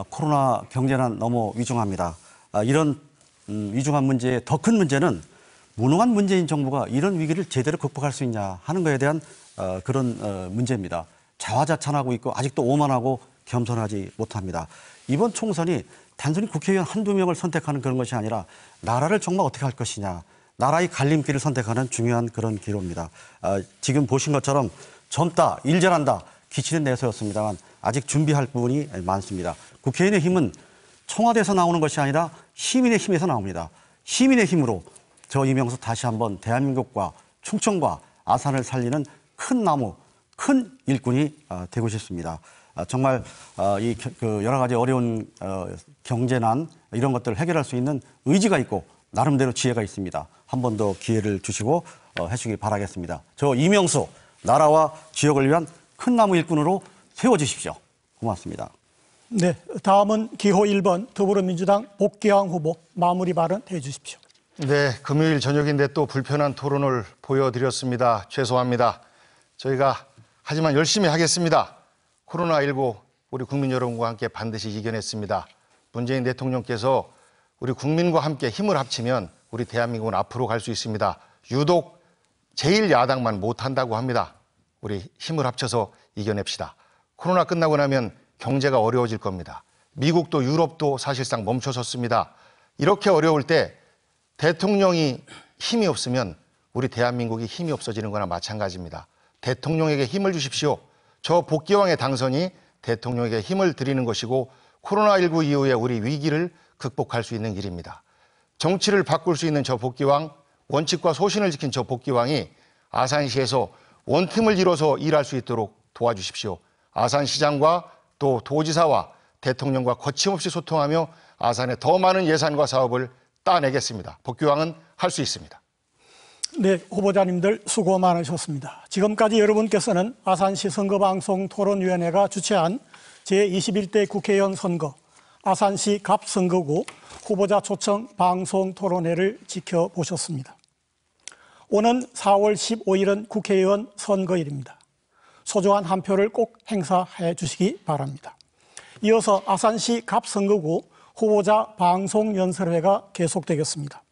Speaker 3: 코로나 경제난 너무 위중합니다. 이런 위중한 문제의 더 큰 문제는 무능한 문재인 정부가 이런 위기를 제대로 극복할 수 있냐 하는 것에 대한 그런 문제입니다. 자화자찬하고 있고 아직도 오만하고 겸손하지 못합니다. 이번 총선이 단순히 국회의원 한두 명을 선택하는 그런 것이 아니라 나라를 정말 어떻게 할 것이냐, 나라의 갈림길을 선택하는 중요한 그런 기로입니다. 지금 보신 것처럼 젊다, 일 잘한다, 기치는 내세웠습니다만 아직 준비할 부분이 많습니다. 국회의원의 힘은 청와대에서 나오는 것이 아니라 시민의 힘에서 나옵니다. 시민의 힘으로 저 이명수 다시 한번 대한민국과 충청과 아산을 살리는 큰 나무, 큰 일꾼이 되고 싶습니다. 정말 여러 가지 어려운 경제난 이런 것들을 해결할 수 있는 의지가 있고 나름대로 지혜가 있습니다. 한 번 더 기회를 주시고 해주시기 바라겠습니다. 저 이명수 나라와 지역을 위한 큰 나무 일꾼으로 세워주십시오. 고맙습니다.
Speaker 1: 네, 다음은 기호 1번 더불어민주당 복귀왕 후보 마무리 발언해 주십시오.
Speaker 2: 네, 금요일 저녁인데 또 불편한 토론을 보여드렸습니다. 죄송합니다. 저희가 하지만 열심히 하겠습니다. 코로나19 우리 국민 여러분과 함께 반드시 이겨냈습니다. 문재인 대통령께서 우리 국민과 함께 힘을 합치면 우리 대한민국은 앞으로 갈 수 있습니다. 유독 제1야당만 못한다고 합니다. 우리 힘을 합쳐서 이겨냅시다. 코로나 끝나고 나면 경제가 어려워질 겁니다. 미국도 유럽도 사실상 멈춰섰습니다. 이렇게 어려울 때 대통령이 힘이 없으면 우리 대한민국이 힘이 없어지는 거나 마찬가지입니다. 대통령에게 힘을 주십시오. 저 복귀왕의 당선이 대통령에게 힘을 드리는 것이고 코로나19 이후에 우리 위기를 극복할 수 있는 길입니다. 정치를 바꿀 수 있는 저 복귀왕, 원칙과 소신을 지킨 저 복귀왕이 아산시에서 원팀을 이뤄서 일할 수 있도록 도와주십시오. 아산시장과 또 도지사와 대통령과 거침없이 소통하며 아산에 더 많은 예산과 사업을 따내겠습니다. 복귀왕은 할 수 있습니다.
Speaker 1: 네, 후보자님들 수고 많으셨습니다. 지금까지 여러분께서는 아산시 선거방송토론위원회가 주최한 제21대 국회의원 선거 아산시 갑선거구 후보자 초청 방송토론회를 지켜보셨습니다. 오는 4월 15일은 국회의원 선거일입니다. 소중한 한 표를 꼭 행사해 주시기 바랍니다. 이어서 아산시 갑선거구 후보자 방송연설회가 계속되겠습니다.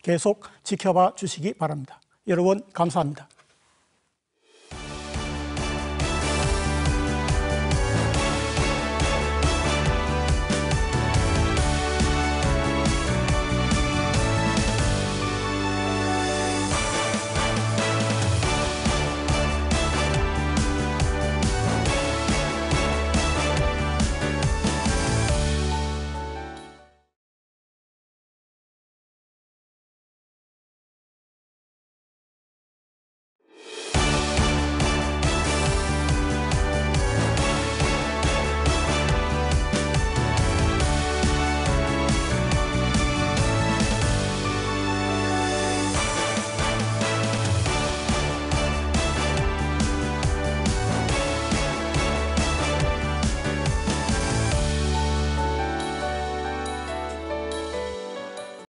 Speaker 1: 계속 지켜봐 주시기 바랍니다. 여러분 감사합니다.